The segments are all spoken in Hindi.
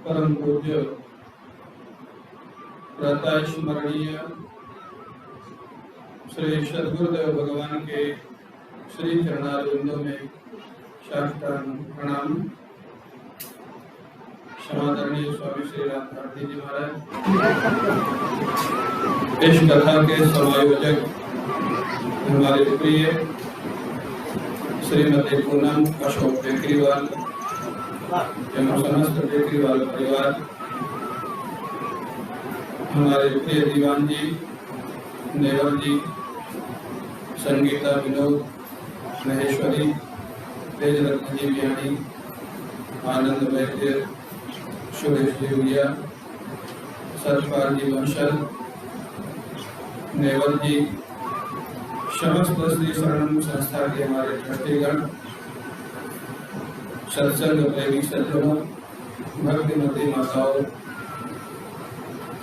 परम पूज्य प्रातः स्मरणीय श्री सद्गुरुदेव भगवान के श्री चरणारविंदों में साष्टांग प्रणाम। समादरणीय स्वामी श्री राम भारती जी महाराज, इस कथा के समायोजक हमारे प्रिय श्रीमती पूनम अशोक बेकरीवाल एवं समस्त बेकरीवाल परिवार, हमारे प्रिय दीवान जी, नेवर जी, संगीता, विनोद, महेश्वरी, तेजरत्न जी बियानी, आनंद वैद्य, सुरेश देवरिया, सतपाल जी वंशल, नेवल जी, समस्त श्री शरणम संस्था के हमारे ट्रस्टीगण, सत्संग प्रेमी सज्जनों, भक्तिमती माताओं,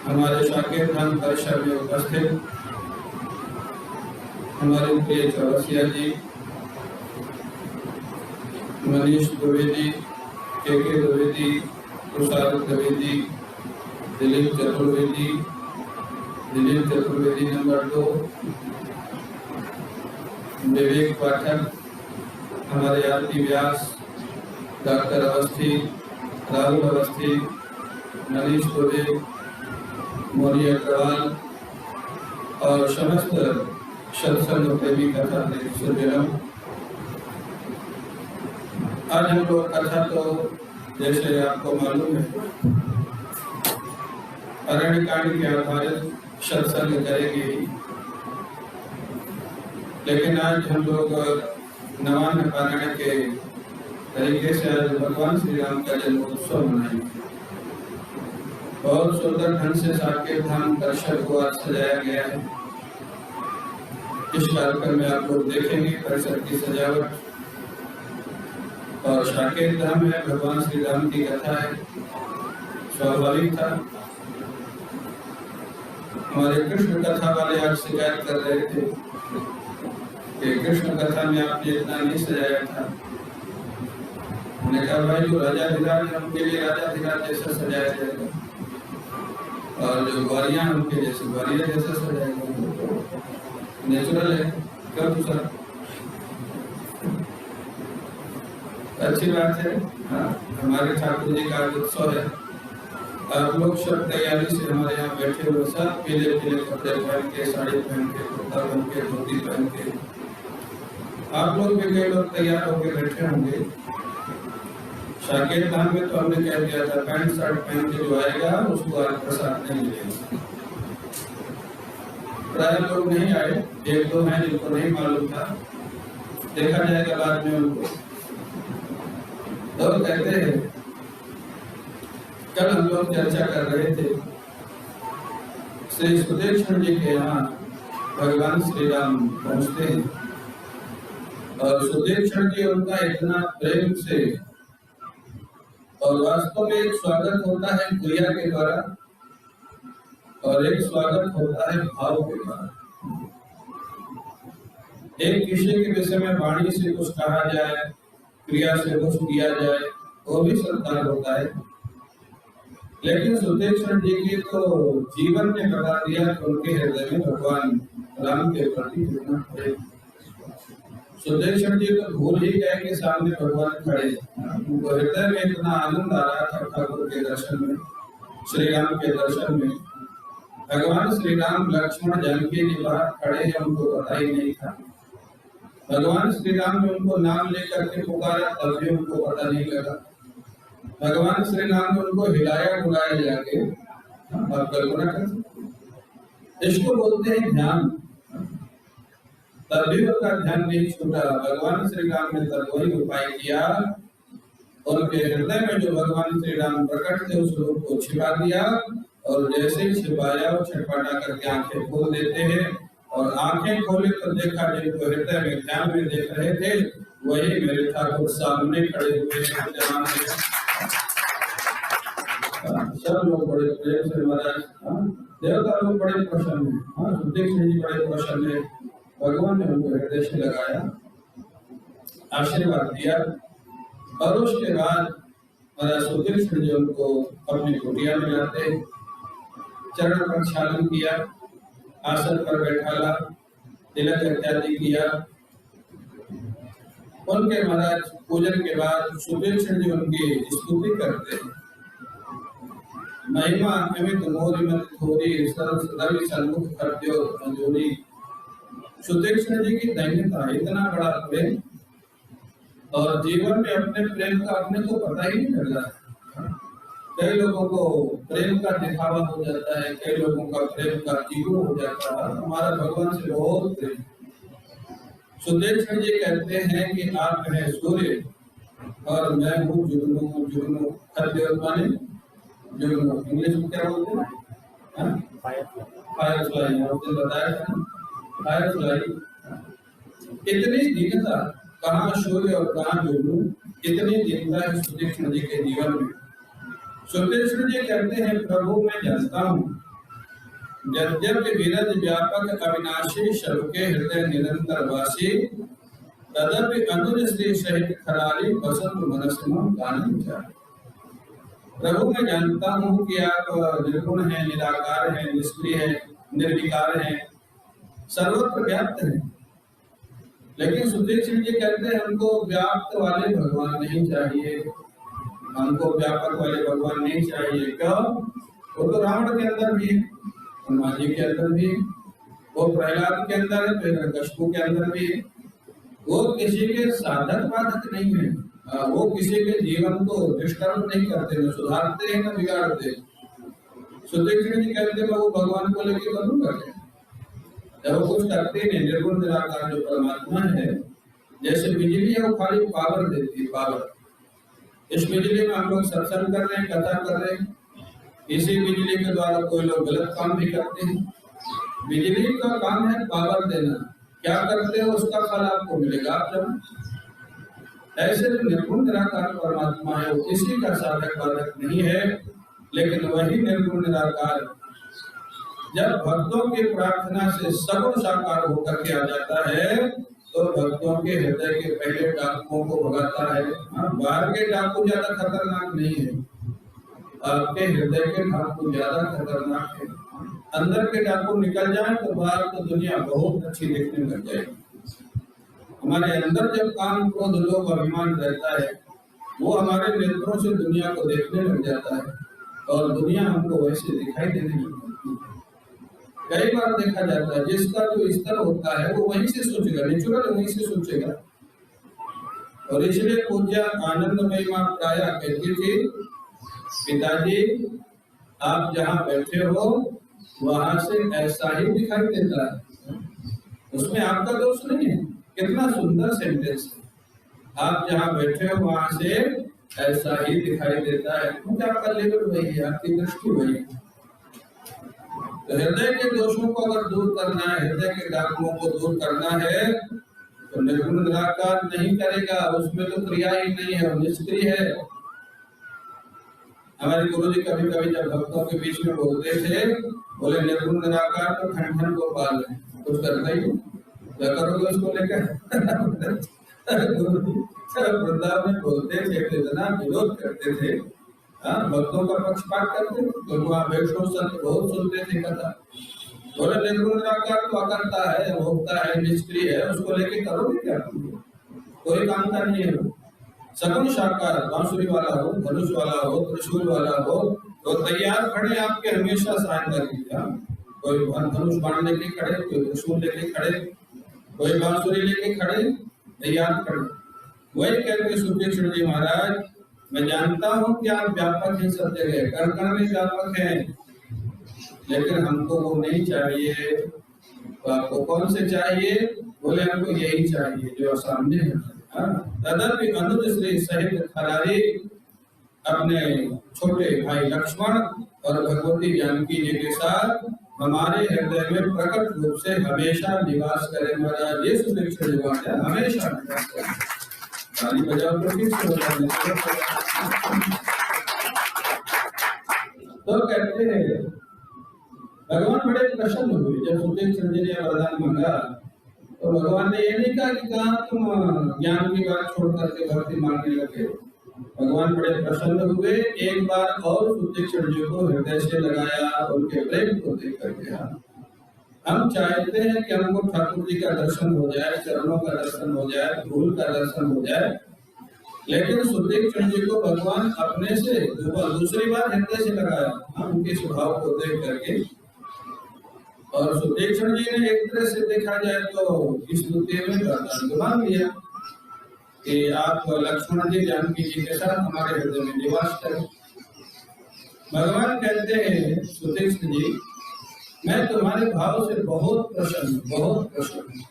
हमारे साकेत धाम परिसर में उपस्थित हमारे प्रिय चौरसिया जी, मनीष द्विवेदी, के द्विवेदी, तुषार द्विवेदी, दिलीप चतुर्वेदी नंबर 2, विवेक पाठक, हमारे आरती व्यास, डॉक्टर अवस्थी, राहुल अवस्थी, मनीष दुबे, मौर्य अग्रवाल और समस्त सत्संग प्रेमी कथा सज्जनों, आज हम लोग कथा तो जैसे आपको मालूम है अरण्य कांड के आधारित सत्संग करेंगे, लेकिन आज हम लोग नवान्न पारायण के तरीके से आज भगवान श्री राम का जन्मोत्सव मनाएंगे। बहुत सुंदर ढंग से साकेत धाम दर्शक को आज सजाया गया है। इस कार्यक्रम में आप लोग देखेंगे परिसर की सजावट, और साकेत धाम में भगवान श्री राम की कथा है। स्वाभाविक था, हमारे कृष्ण कथा वाले आज शिकायत कर रहे थे कि कृष्ण कथा में आपने इतना नहीं सजाया था। उन्होंने कहा भाई जो राजा धीराज है उनके लिए राजा धीराज जैसा सजाया जाएगा, और जो ग्वालियां उनके जैसे ग्वालिया जैसा सजाएगा, नेचुरल है। क्यों दूसरा अच्छी बात है। हाँ, हमारे ठाकुर जी का उत्सव है। आप लोग सब तैयारी से हमारे यहाँ बैठे हुए, सब पीले पीले कपड़े पहन के, साड़ी पहन के, कुर्ता पहन के, धोती पहन के, आप लोग भी कई लोग तैयार होकर बैठे होंगे। साकेत धाम में तो हमने कह दिया था पैंट शर्ट पहन के जो आएगा उसको आज प्रसाद नहीं मिलेगा। प्राय लोग नहीं आए, एक दो हैं जिनको नहीं मालूम था, देखा जाएगा बाद में उनको। तो कहते हैं कल हम लोग चर्चा कर रहे थे श्री सुदेक्षण जी के यहाँ भगवान श्री राम पहुँचते हैं, और सुदेक्षण जी उनका इतना प्रेम से, और वास्तव में एक स्वागत होता है क्रिया के द्वारा और एक स्वागत होता है भाव के द्वारा। एक किसी के विषय में वाणी से कुछ कहा जाए, क्रिया से कुछ किया जाए, वो भी सत्कार होता है। लेकिन सुदेक्षण जी की तो जीवन ने बता दिया कि उनके हृदय में भगवान राम के प्रति कितना प्रेम। सुदेक्षण जी तो भूल ही गए कि सामने भगवान खड़े। उनको हृदय में इतना आनंद आ रहा था ठाकुर के दर्शन में, श्री राम के दर्शन में। भगवान श्री राम लक्ष्मण जानकी जी बाहर खड़े हैं, उनको पता ही नहीं था। भगवान श्री राम ने उनको नाम लेकर के पुकारा, तब भी उनको पता नहीं लगा। भगवान श्री राम ने उनको हिलाया डुलाया जाके, आप कल्पना कर सकते, इसको बोलते हैं ध्यान। तभी उनका ध्यान नहीं छूटा। भगवान श्री राम ने तब वही उपाय किया, उनके हृदय में जो भगवान श्री राम प्रकट थे उस रूप को छिपा दिया, और जैसे ही छिपाया वो छटपटा करके आंखें खोल देते हैं, और आंखें खोले तो देखा जिनको हृदय में ध्यान में देख रहे थे वही मेरे ठाकुर सामने खड़े हुए हैं। सब लोग बड़े प्रेम से महाराज, देवता लोग बड़े प्रसन्न हैं। सुदेक्षण जी बड़े प्रसन्न है। भगवान ने उनको हृदय से लगाया, आशीर्वाद दिया, और उसके बाद महाराज सुदीक्षण जी उनको अपनी कुटिया में लाते, चरण प्रक्षालन किया, आसन पर बैठाला, तिलक इत्यादि किया। उनके महाराज पूजन के बाद सुदीक्षण जी उनकी स्तुति करते हैं। महिमा अमित मोरी मत थोरी सर्व सदवि सन्मुख करत्यो मंजूरी। सुदीक्षण जी की दैन्यता, इतना बड़ा प्रेम, और जीवन में अपने प्रेम का अपने को पता ही नहीं चल रहा। कई लोगों को प्रेम का दिखावा हो जाता है, कई लोगों का प्रेम का ईगो हो जाता है। हमारा भगवान से बहुत प्रेम। सुदीक्षण जी कहते हैं कि आप हैं सूर्य और मैं हूँ जुगनू। जुगनू माने जुगनू इंग्लिश में क्या बोलते हैं? Fire fly. आपने बताया था फायर फ्लाई। इतनी दीनता, कहाँ सूर्य और कहाँ जुगनू, इतनी दीनता है सुदीक्षण जी के जीवन में। सुदीक्षण जी कहते हैं प्रभु मैं जानता हूँ, यद्यपि विरज व्यापक अविनाशी सबके हृदय निरंतर वासी, तदपि अनुज श्री सहित खरारी बसंत मनस्म गान चाहे। प्रभु मैं जानता हूँ कि आप निर्गुण हैं, निराकार हैं, निष्क्रिय हैं, निर्विकार हैं, सर्वत्र व्याप्त हैं। लेकिन सुदीक्षण जी कहते हैं हमको व्याप्त वाले भगवान नहीं चाहिए, हमको व्यापक वाले भगवान नहीं चाहिए। क्यों? वो तो रावण के अंदर भी है, हनुमान जी के अंदर भी है, वो प्रहलाद के अंदर है, हिरण्यकशिपु के अंदर भी है। वो किसी के साधक बाधक नहीं है, वो किसी के जीवन को डिस्टर्ब नहीं करते, न सुधारते हैं न बिगाड़ते। सुदीक्षण जी कहते हैं वो भगवान को लेके करूंगा क्या? जब वो कुछ करते नहीं, निर्गुण निराकार जो परमात्मा है, जैसे बिजली है वो खाली पावर देती है, पावर। इस बिजली में हम लोग सत्संग कर रहे हैं, कथा कर रहे हैं, इसी बिजली के द्वारा कोई लोग गलत काम भी करते हैं। बिजली का काम है पावर देना, क्या करते हो उसका फल आपको मिलेगा आप जब। ऐसे जो निर्गुण निराकार परमात्मा है वो किसी का साधक बाधक नहीं है, लेकिन वही निर्गुण निराकार जब भक्तों की प्रार्थना से सगुण साकार होकर के आ जाता है, तो भक्तों के हृदय के पहले डाकुओं को भगाता है। बाहर के डाकू ज्यादा खतरनाक नहीं है, आपके हृदय के डाकू ज्यादा खतरनाक है। अंदर के डाकू निकल जाए तो बाहर तो दुनिया बहुत अच्छी देखने लग जाएगी। हमारे अंदर जब काम क्रोध लोभ अभिमान रहता है, वो हमारे नेत्रों से दुनिया को देखने लग जाता है और दुनिया हमको वैसे दिखाई देने लगती है। कई बार देखा जाता है जिसका जो स्तर होता है वो वहीं से सोचेगा, नेचुरल वहीं से सोचेगा। और इसलिए पूज्य आनंदमयी मां प्राया कहती थी, पिताजी आप जहाँ बैठे हो वहां से ऐसा ही दिखाई देता है, उसमें आपका दोष नहीं है। कितना सुंदर सेंटेंस है, आप जहाँ बैठे हो वहां से ऐसा ही दिखाई देता है, क्योंकि आपका लेवल वही है, आपकी दृष्टि वही है। तो हृदय के दोषों को अगर दूर करना है, हृदय के डाकुओं को दूर करना है, तो निर्गुण निराकार नहीं करेगा, उसमें तो क्रिया ही नहीं है, निष्क्रिय है। हमारे गुरु जी कभी कभी जब भक्तों के बीच में बोलते थे, बोले निर्गुण निराकार तो ठन ठन को पाल है, कुछ करना ही क्या करोगे उसको लेकर। गुरु जी वृंदावन में बोलते थे, इतना विरोध करते थे, भक्तों का पक्षपात करते थे, तो वहाँ वैष्णव संत बहुत सुनते थे कथा। बोले निर्गुण निराकार तो अकर्ता है, भोक्ता है, निष्क्रिय है, उसको लेके करोगे क्या? कोई काम का नहीं है। सगुण साकार, बांसुरी वाला हो, धनुष वाला हो, त्रिशूल वाला हो, तो तैयार खड़े आपके हमेशा सहायता की। कोई धनुष बाण लेके खड़े, कोई त्रिशूल लेके खड़े, कोई बांसुरी लेके खड़े, तैयार खड़े। वही कहते सुदीक्षण जी महाराज, मैं जानता हूँ कि आप व्यापक हैं, सब जगह कर कर में व्यापक हैं, लेकिन हमको वो नहीं चाहिए। तो आपको कौन से चाहिए? बोले हमको यही चाहिए जो सामने है। तदपि अनुज श्री सहित खरारी, अपने छोटे भाई लक्ष्मण और भगवती जानकी जी के साथ हमारे हृदय में प्रकट रूप से हमेशा निवास करे। महाराज ये सुदीक्षण जी महाराज हमेशा निवास करे। ताली बजाओ तो फिर से तो कहते हैं भगवान बड़े प्रसन्न हुए जब सुदीक्षण जी ने वरदान मांगा। तो भगवान ने ये नहीं कहा कि कहाँ तुम ज्ञान की बात छोड़ करके भक्ति मांगने लगे, भगवान बड़े प्रसन्न हुए, एक बार और सुतीक्षण जी को हृदय से लगाया, उनके प्रेम को देख करके हम चाहते हैं कि हमको ठाकुर जी का दर्शन हो जाए, चरणों का दर्शन हो जाए, फूल का दर्शन हो जाए, लेकिन सुतीक्षण जी को भगवान अपने से दूसरी बार हृदय से लगाया उनके स्वभाव को देख करके। और सुतीक्षण जी ने एक तरह से देखा जाए तो इस द्वितीय में वरदान मांग लिया कि आप लक्ष्मण जी जानकी जी के साथ हमारे हृदय में निवास करें। भगवान कहते हैं सुतीक्षण जी, मैं तुम्हारे भाव से बहुत प्रसन्न, बहुत प्रसन्न।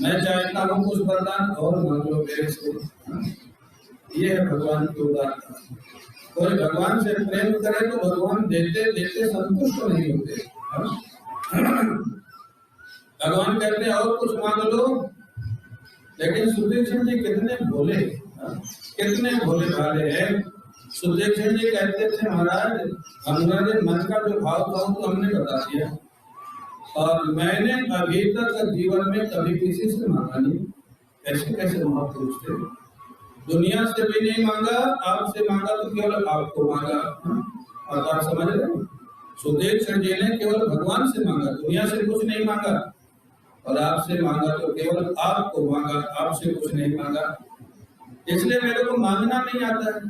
मैं चाहता हूँ कुछ वरदान और मांग लो मेरे से। ये है भगवान की उदारता। कोई भगवान से प्रेम करे तो भगवान देते देते संतुष्ट नहीं होते। भगवान कहते हैं और कुछ मांग लो, लेकिन सुतीक्षण जी कितने भोले, कितने भोले भाले हैं। सुतीक्षण जी कहते थे महाराज हमारे मन का जो भाव था तो हमने बता दिया, और मैंने अभी तक जीवन में कभी किसी से मांगा नहीं। ऐसे कैसे महापुरुष थे, दुनिया से भी नहीं मांगा, आपसे मांगा तो केवल आपको मांगा। और आप समझ रहे हो, सुतीक्षण जी ने केवल भगवान से मांगा, दुनिया से कुछ नहीं मांगा, और आपसे मांगा तो केवल आपको मांगा, आपसे कुछ नहीं मांगा। इसलिए मेरे को मांगना नहीं आता है।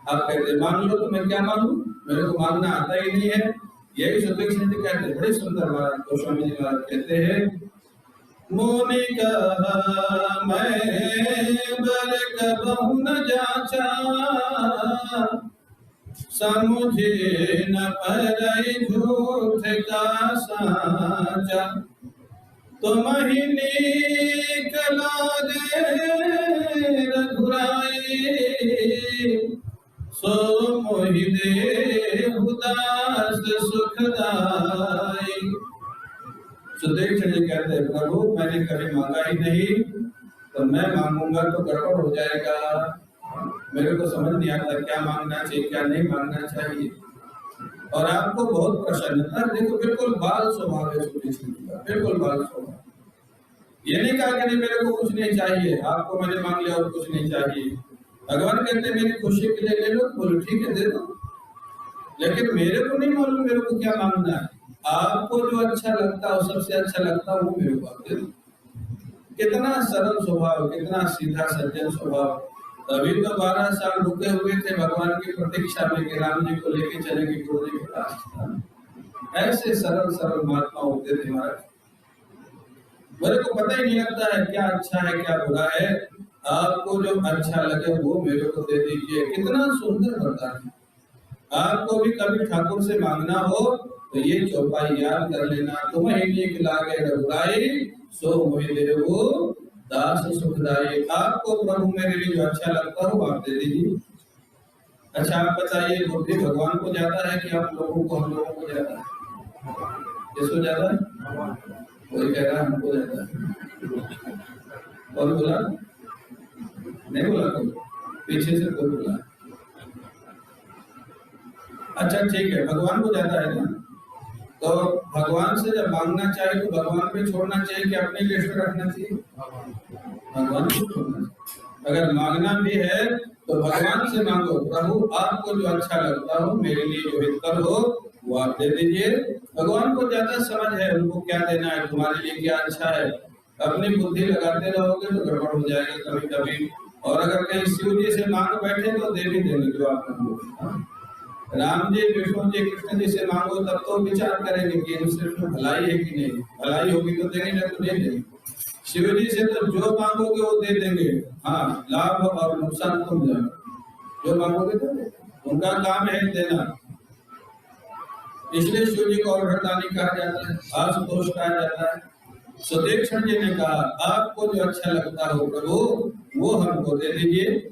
आप कहते मांग लो तो मैं क्या मांगू, मेरे को मांगना आता ही नहीं है। यही सुतीक्षण जी कहते हैं, बड़े सुंदर महाराज गोस्वामी जी महाराज कहते हैं, मुनि कहा मैं बर कबहु न जाचा, समुझे न परई झूठ का साचा, तुम ही नीक लागे रघुराई, सो मोहि देहु दास सुखदाई। सुतीक्षण जी कहते हैं, प्रभु मैंने कभी मांगा ही नहीं, तो मैं मांगूंगा तो गड़बड़ हो जाएगा। मेरे को समझ नहीं आता क्या मांगना चाहिए क्या नहीं मांगना चाहिए। और आपको बहुत प्रसन्नता, देखो बिल्कुल बाल स्वभाव है सुतीक्षण जी का, बिल्कुल बाल स्वभाव। ये नहीं कहा कि नहीं मेरे को कुछ नहीं चाहिए, आपको मैंने मांग लिया और कुछ नहीं चाहिए। भगवान कहते हैं मेरी खुशी के लिए ले लो, बोलो ठीक है दे दो, लेकिन मेरे को नहीं मालूम मेरे को क्या मांगना है। आपको जो अच्छा लगता है, सबसे अच्छा लगता है वो मेरे को दे दो। कितना सरल स्वभाव, कितना सीधा सज्जन स्वभाव। तभी तो 12 साल रुके हुए थे भगवान की प्रतीक्षा में कि राम जी को लेके चलेंगे गुरु जी के पास। ऐसे सरल सरल महात्मा होते थे महाराज। मेरे को पता ही नहीं लगता है क्या अच्छा है क्या बुरा है। आपको जो अच्छा लगे वो मेरे को दे दीजिए। कितना सुंदर वरदान है। आपको भी कभी ठाकुर से मांगना हो तो ये चौपाई याद कर लेना, तुम्हें नीक लागे रघुराई, सो मोहि देहु दास सुखदाई। आपको प्रभु मेरे लिए जो अच्छा लगता हो आप दे दीजिए। अच्छा आप बताइए, बुद्धि भगवान को जाता है कि आप लोगों को, हम लोगों को जाता है? किसको जाता है? कोई कह रहा है हमको जाता है। और बोला नहीं, बोला कोई पीछे से कोई बोला। अच्छा ठीक है, भगवान को जाता है ना, तो भगवान से जब मांगना चाहिए तो भगवान पे छोड़ना चाहिए कि अपने लिस्ट में रखना चाहिए? भगवान को छोड़ना चाहिए। अगर मांगना भी है तो भगवान से मांगो, प्रभु आपको जो अच्छा लगता हो, मेरे लिए जो हितकर हो वो आप दे दीजिए। भगवान को ज्यादा समझ है उनको क्या देना है, तुम्हारे लिए क्या अच्छा है। अपनी बुद्धि लगाते रहोगे तो गड़बड़ हो जाएगा कभी कभी। और अगर कहीं शिव जी से मांग बैठे तो दे भी देंगे जो आप मांगोगे। राम जी, विष्णु जी, कृष्ण जी से मांगो तब तो विचार करेंगे कि इनसे भलाई है कि नहीं, भलाई होगी तो देंगे, नहीं तो नहीं देंगे। शिव जी से तो जो मांगोगे वो दे देंगे। हाँ, लाभ और नुकसान तुम जानो, जो मांगोगे तो उनका काम है देना। इसलिए शिव जी को औरदानी कहा जाता है, आशुतोष कहा जाता है। सुतीक्षण जी ने कहा आपको जो अच्छा लगता हो प्रभु वो हमको दे दीजिए।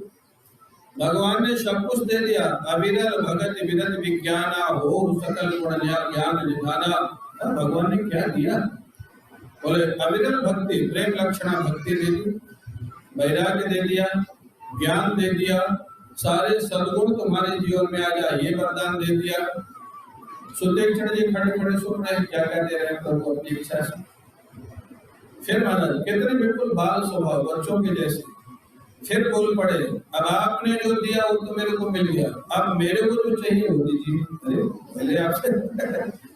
भगवान ने सब कुछ दे दिया। अविरल भगत विरत विज्ञाना हो सकल गुण ज्ञान निधाना। भगवान ने क्या दिया? बोले अविरल भक्ति, प्रेम लक्षणा भक्ति दे दी, वैराग्य दे दिया, ज्ञान दे दिया, सारे सद्गुण तुम्हारे जीवन में आ जाए ये वरदान दे दिया। सुतीक्षण जी खड़े खड़े सुन रहे क्या क्या दे रहे हैं प्रभु अपनी इच्छा से। फिर महाराज कितने बिल्कुल बाल स्वभाव, बच्चों के जैसे। फिर बोल पड़े, अब आपने जो दिया वो तो मेरे को मिल गया, अब मेरे को जो चाहिए वो दीजिए। अरे पहले आपसे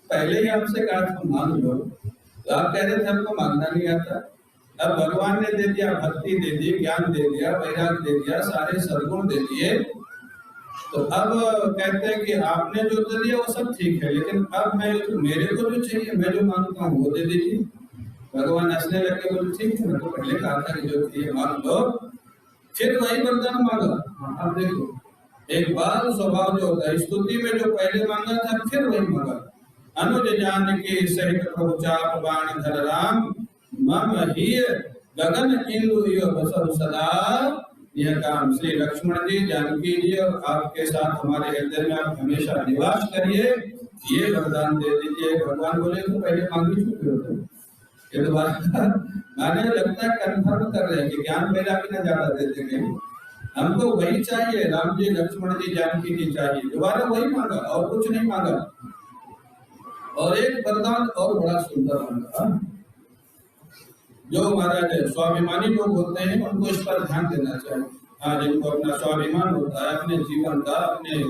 पहले ही आपसे कहा था मांग लो, तो आप कह रहे थे हमको मांगना नहीं आता। अब भगवान ने दे दिया, भक्ति दे दी, ज्ञान दे दिया, वैराग्य दे दिया, सारे सद्गुण दे दिए, तो अब कहते हैं कि आपने जो दे दिया वो सब ठीक है, लेकिन अब मैं मेरे को जो चाहिए, मैं जो मांगता हूँ वो दे दीजिए। भगवान हंसने लगे, बोले ठीक है, मैं तो पहले कहा था कि जो चाहिए मांग लो। फिर वही वरदान मांगा। अब देखो, एक बाल स्वभाव जो होता है, स्तुति में जो पहले मांगा था फिर वही मांगा। अनुज जानकी सहित प्रभु चाप बाण धर राम, मम हिय गगन इंदु यो बसव सदा। यह काम श्री लक्ष्मण जी, जानकी जी और आपके साथ हमारे हृदय में आप हमेशा निवास करिए, ये वरदान दे दीजिए। भगवान बोले तो पहले मांगी चुके होते, ये तो बात माने लगता है कन्फर्म कर रहे हैं कि ज्ञान मेरा भी ना ज्यादा देते नहीं, हमको वही चाहिए, राम जी, लक्ष्मण जी, जानकी जी चाहिए, दोबारा वही मांगा और कुछ नहीं मांगा। और एक वरदान और बड़ा सुंदर मांगा। जो महाराज स्वाभिमानी लोग होते हैं उनको इस पर ध्यान देना चाहिए। हाँ, जिनको अपना स्वाभिमान होता है, अपने जीवन का, अपने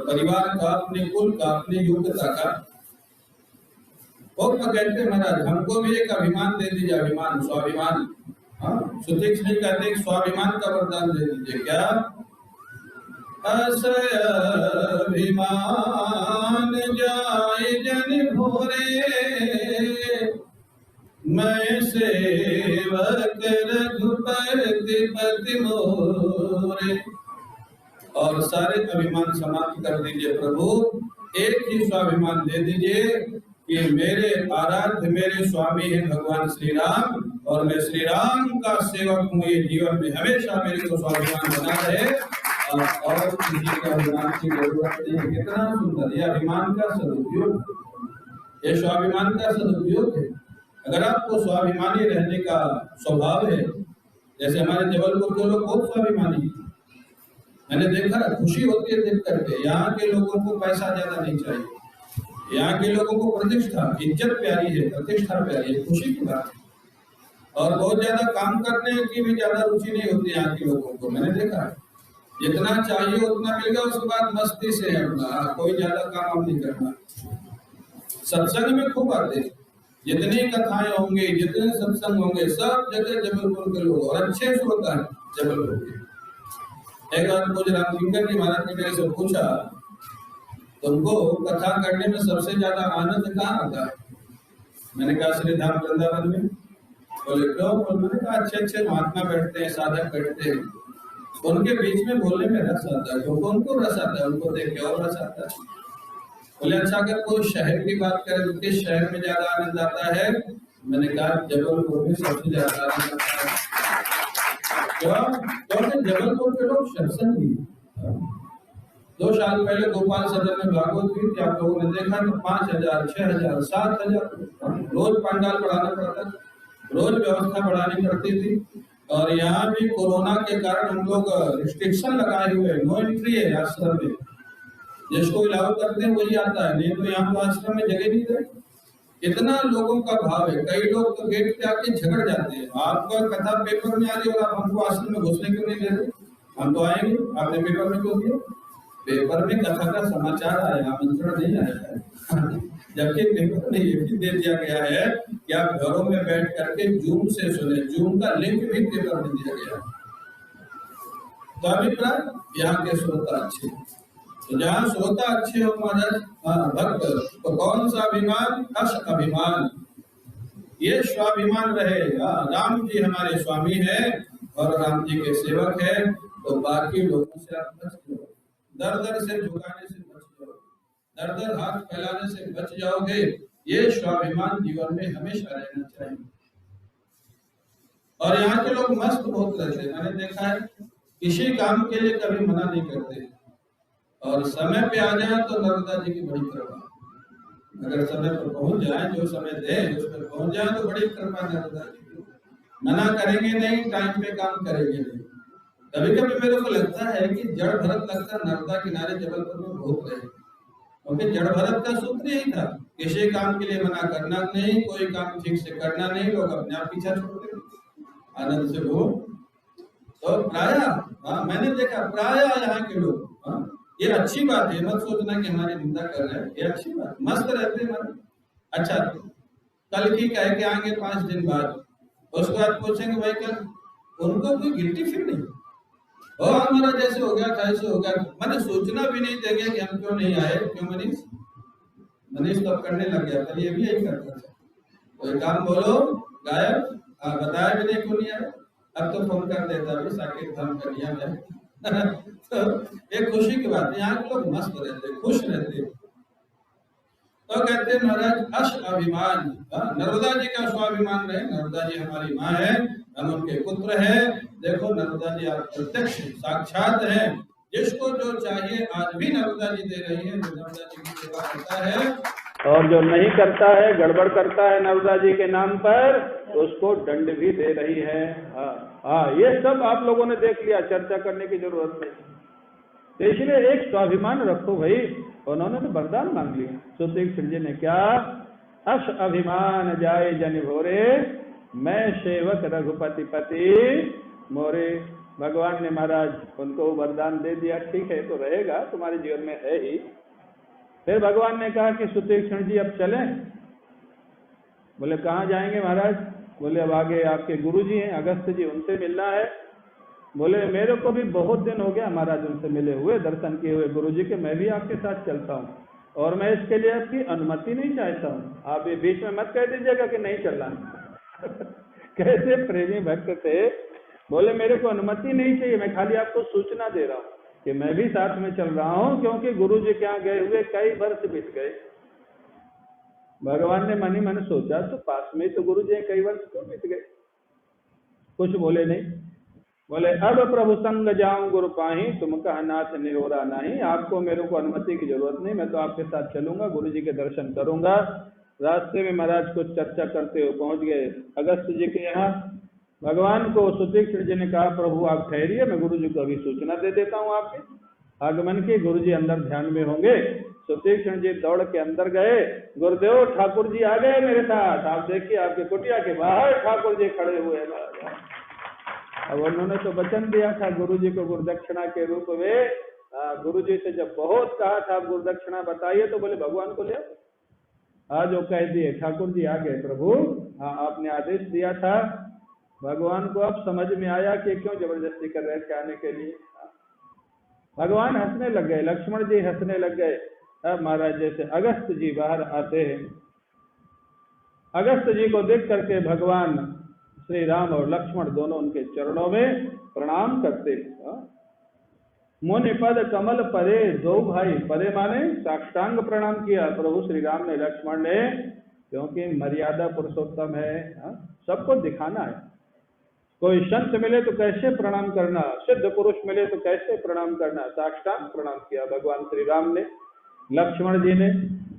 परिवार का, अपने कुल का, अपनी योग्यता का, और कहते महाराज हमको भी एक अभिमान दे दीजिए, अभिमान, स्वाभिमान। हाँ, सुतीक्ष्ण जी कहते हैं स्वाभिमान का वरदान दे दीजिए। क्या? असय अभिमान जाय जन भोरे, मैं सेवक रघुपति पति मोरे। और सारे अभिमान समाप्त कर दीजिए प्रभु, एक ही स्वाभिमान दे दीजिए कि मेरे आराध्य, मेरे स्वामी है भगवान श्री राम, और मैं श्री राम का सेवक हूँ। ये जीवन में हमेशा मेरे को स्वाभिमान बना रहे और किसी का अभिमान की जरूरत नहीं। कितना सुंदर, यह अभिमान का सदुपयोग, ये स्वाभिमान का सदुपयोग है। अगर आपको स्वाभिमानी रहने का स्वभाव है, जैसे हमारे जबलपुर के लोग बहुत स्वाभिमानी हैं, मैंने देखा, खुशी होती है देख करके। यहाँ के लोगों को पैसा ज्यादा नहीं चाहिए, यहाँ के लोगों को प्रतिष्ठा, इज्जत प्यारी है, प्रतिष्ठा प्यारी है, खुशी की बात है। और बहुत ज्यादा काम करने की भी ज्यादा रुचि नहीं होती यहाँ के लोगों को, मैंने देखा है। जितना चाहिए उतना मिल गया, उसके बाद मस्ती से अपना, कोई ज्यादा काम नहीं करना। सत्संग में खूब आते, जितनी कथाएं होंगी, जितने सत्संग होंगे, सब जगह जबलपुर के लोग, और अच्छे श्रोता है जबलपुर के। एक बार मुझे रामकिंकर जी महाराज ने मेरे से पूछा, तुमको कथा करने में सबसे ज्यादा आनंद कहाँ आता है? मैंने कहा श्री धाम वृंदावन में। बोले क्यों? मैंने कहा अच्छे अच्छे महात्मा बैठते हैं, साधक बैठते हैं, उनके बीच में बोलने में रस आता है, क्योंकि उनको रस आता है, उनको देख के और रस आता है। बोले अच्छा, अगर कोई शहर की बात करें तो किस शहर में ज्यादा आनंद आता है? मैंने कहा जबलपुर में सबसे ज्यादा आनंद आता है। क्योंकि जबलपुर के लोग सत्संगी। 2 साल पहले गोपाल सदन में भागवत हुई थी, आप लोगों ने देखा, तो 5000, 6000, 7000 रोज पंडाल बढ़ाना पड़ता, रोज व्यवस्था बढ़ानी पड़ती थी। और यहाँ भी कोरोना के कारण हम लोग रिस्ट्रिक्शन लगाए हुए, नो एंट्री है आश्रम में, जिसको अलाउ करते हैं वही आता है, नहीं तो यहाँ तो आश्रम में जगह नहीं है। इतना लोगों का भाव है, कई लोग तो गेट पे आके झगड़ जाते हैं, आपका कथा पेपर में आ रही है और आप हमको आश्रम में घुसने क्यों नहीं दे रहे? हम तो आएंगे, आपने पेपर में क्यों दिया? पेपर में कथा का समाचार आया, आमंत्रण नहीं आया है। जबकि पेपर में ये भी दे दिया गया है कि आप घरों में बैठ करके जूम से सुने, जूम का लिंक भी पेपर में दिया गया है। तो अभिप्राय यहाँ के श्रोता अच्छे, तो जहाँ श्रोता अच्छे हो महाराज, भक्त, तो कौन सा अभिमान? अश अभिमान, ये स्वाभिमान रहेगा। राम जी हमारे स्वामी है और राम जी के सेवक है, तो बाकी लोगों से आप बच जाओ, दर दर से झुकाने से बच जाओ, दर दर हाथ फैलाने से बच जाओगे। ये स्वाभिमान जीवन में हमेशा रहना चाहिए। और यहाँ के लोग मस्त बहुत रहते हैं, मैंने देखा है, किसी काम के लिए कभी मना नहीं करते, और समय पे आ जाए तो नर्मदा जी की बड़ी कृपा। अगर समय पर पहुंच जाए, जो समय दे उस पर पहुंच जाए, तो बड़ी कृपा नर्मदा जी की। मना करेंगे नहीं, टाइम पे काम करेंगे नहीं। कभी कभी मेरे को लगता है कि जड़ भरत लगता नर्मदा किनारे जबलपुर में बहुत रहे, क्योंकि जड़ भरत का सूत्र यही था, किसी काम के लिए मना करना नहीं, कोई काम ठीक से करना नहीं, लोग अपने आप पीछा छोड़ते, आनंद से घूम। तो प्राय, हाँ मैंने देखा प्राय यहाँ के लोग, हाँ ये अच्छी बात है, मत सोचना कि हमारी निंदा कर रहे हैं, ये अच्छी बात, मस्त रहते मन। अच्छा कल की कह के आएंगे 5 दिन बाद, उसके बाद पूछेंगे भाई कल, उनको कोई गिल्टी फील नहीं, और हमारा जैसे हो गया था ऐसे हो गया, मैंने सोचना भी नहीं देंगे कि हम क्यों नहीं आए, क्यों मनीष, मनीष तो करने लग गया था, ये भी यही करता था, कोई काम बोलो गायब, बताया भी नहीं क्यों नहीं आए, अब तो फोन कर देता भी साकेत धर्म कर लिया जाए। तो एक खुशी की बात है, यहाँ के लोग मस्त रहते, खुश रहते। तो कहते हैं महाराज अश अभिमान, नर्मदा जी का स्वाभिमान रहे, नर्मदा जी हमारी माँ है, हम उनके पुत्र हैं। देखो नर्मदा जी आप प्रत्यक्ष साक्षात हैं, जिसको जो चाहिए आज भी नर्मदा जी दे रही है, जो नर्मदा जी की सेवा करता है, और जो नहीं करता है, गड़बड़ करता है नर्मदा जी के नाम पर, तो उसको दंड भी दे रही है। हाँ ये सब आप लोगों ने देख लिया, चर्चा करने की जरूरत नहीं। तो इसलिए एक स्वाभिमान रखो भाई, उन्होंने तो वरदान मांग लिया। सुतीक्षण जी ने क्या, अश अभिमान जाए जन भोरे, मैं सेवक रघुपति पति मोरे। भगवान ने महाराज उनको वरदान दे दिया, ठीक है तो रहेगा, तुम्हारे जीवन में है ही। फिर भगवान ने कहा कि सुतीक्षण जी अब चलें। बोले कहाँ जाएंगे महाराज? बोले अब आगे आपके गुरु जी हैं अगस्त जी, उनसे मिलना है। बोले मेरे को भी बहुत दिन हो गया महाराज उनसे मिले हुए, दर्शन किए हुए गुरु जी के, मैं भी आपके साथ चलता हूँ, और मैं इसके लिए आपकी अनुमति नहीं चाहता हूँ, आप ये बीच में मत कह दीजिएगा कि नहीं चलना। कैसे प्रेमी भक्त थे। बोले मेरे को अनुमति नहीं चाहिए, मैं खाली आपको सूचना दे रहा हूँ कि मैं भी साथ में चल रहा हूँ, क्योंकि गुरु जी के यहाँ गए हुए कई वर्ष बीत गए। भगवान ने मन ही मन सोचा, तो पास में तो गुरु जी कई वर्ष क्यों बीत गए, कुछ बोले नहीं। बोले अब प्रभु संग जाऊं गुरु पाही, तुम कहा नाथ निरोरा नहीं। आपको मेरे को अनुमति की जरूरत नहीं, मैं तो आपके साथ चलूंगा, गुरु जी के दर्शन करूंगा। रास्ते में महाराज कुछ चर्चा करते हुए पहुंच गए अगस्त जी के यहाँ। भगवान को सुतीक्षण जी ने कहा प्रभु आप ठहरिए, मैं गुरु जी को अभी सूचना दे देता हूँ आपके आगमन की। गुरु जी अंदर ध्यान में होंगे। सुतीक्षण जी दौड़ के अंदर गए, गुरुदेव ठाकुर जी आ गए मेरे साथ, आप देखिए आपके कुटिया के बाहर ठाकुर जी खड़े हुए हैं। अब उन्होंने तो वचन दिया था गुरु जी को गुरुदक्षिणा के रूप में, गुरु जी से जब बहुत कहा था आप गुरुदक्षिणा बताइए, तो बोले भगवान को ले। आज वो कह दिए ठाकुर जी आ गए प्रभु, आपने आदेश दिया था। भगवान को अब समझ में आया कि क्यों जबरदस्ती कर रहे थे आने के लिए। भगवान हंसने लग गए, लक्ष्मण जी हंसने लग गए। अब महाराज जैसे अगस्त जी बाहर आते हैं, अगस्त जी को देख करके भगवान श्री राम और लक्ष्मण दोनों उनके चरणों में प्रणाम करते। मुनि पद कमल परे, दो भाई परे माने साष्टांग प्रणाम किया प्रभु श्री राम ने लक्ष्मण ने, क्योंकि मर्यादा पुरुषोत्तम है, सबको दिखाना है। कोई संत मिले तो कैसे प्रणाम करना, सिद्ध पुरुष मिले तो कैसे प्रणाम करना, साष्टांग प्रणाम किया भगवान श्री राम ने। लक्ष्मण जी ने,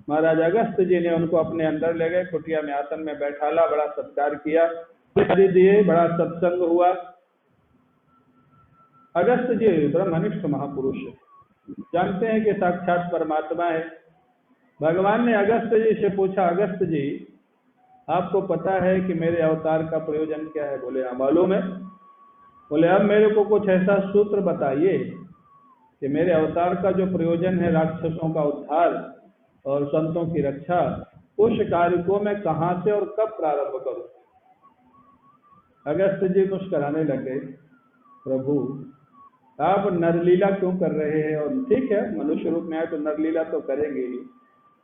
महाराज अगस्त जी ने उनको अपने अंदर ले गए, कुटिया में आसन में बैठाला, बड़ा सत्कार किया, दिए, बड़ा सत्संग हुआ। अगस्त जी ब्रह्मनिष्ठ महापुरुष है, जानते हैं कि साक्षात परमात्मा है। भगवान ने अगस्त जी से पूछा, अगस्त जी आपको पता है कि मेरे अवतार का प्रयोजन क्या है? बोले हाँ मालूम है। बोले अब मेरे को कुछ ऐसा सूत्र बताइए कि मेरे अवतार का जो प्रयोजन है राक्षसों का उद्धार और संतों की रक्षा, उस कार्य को मैं कहाँ से और कब प्रारंभ करूं? अगस्त जी मुस्कुराने लग गए, प्रभु आप नरलीला क्यों कर रहे हैं? और ठीक है मनुष्य रूप में आए तो नरलीला तो करेंगे ही,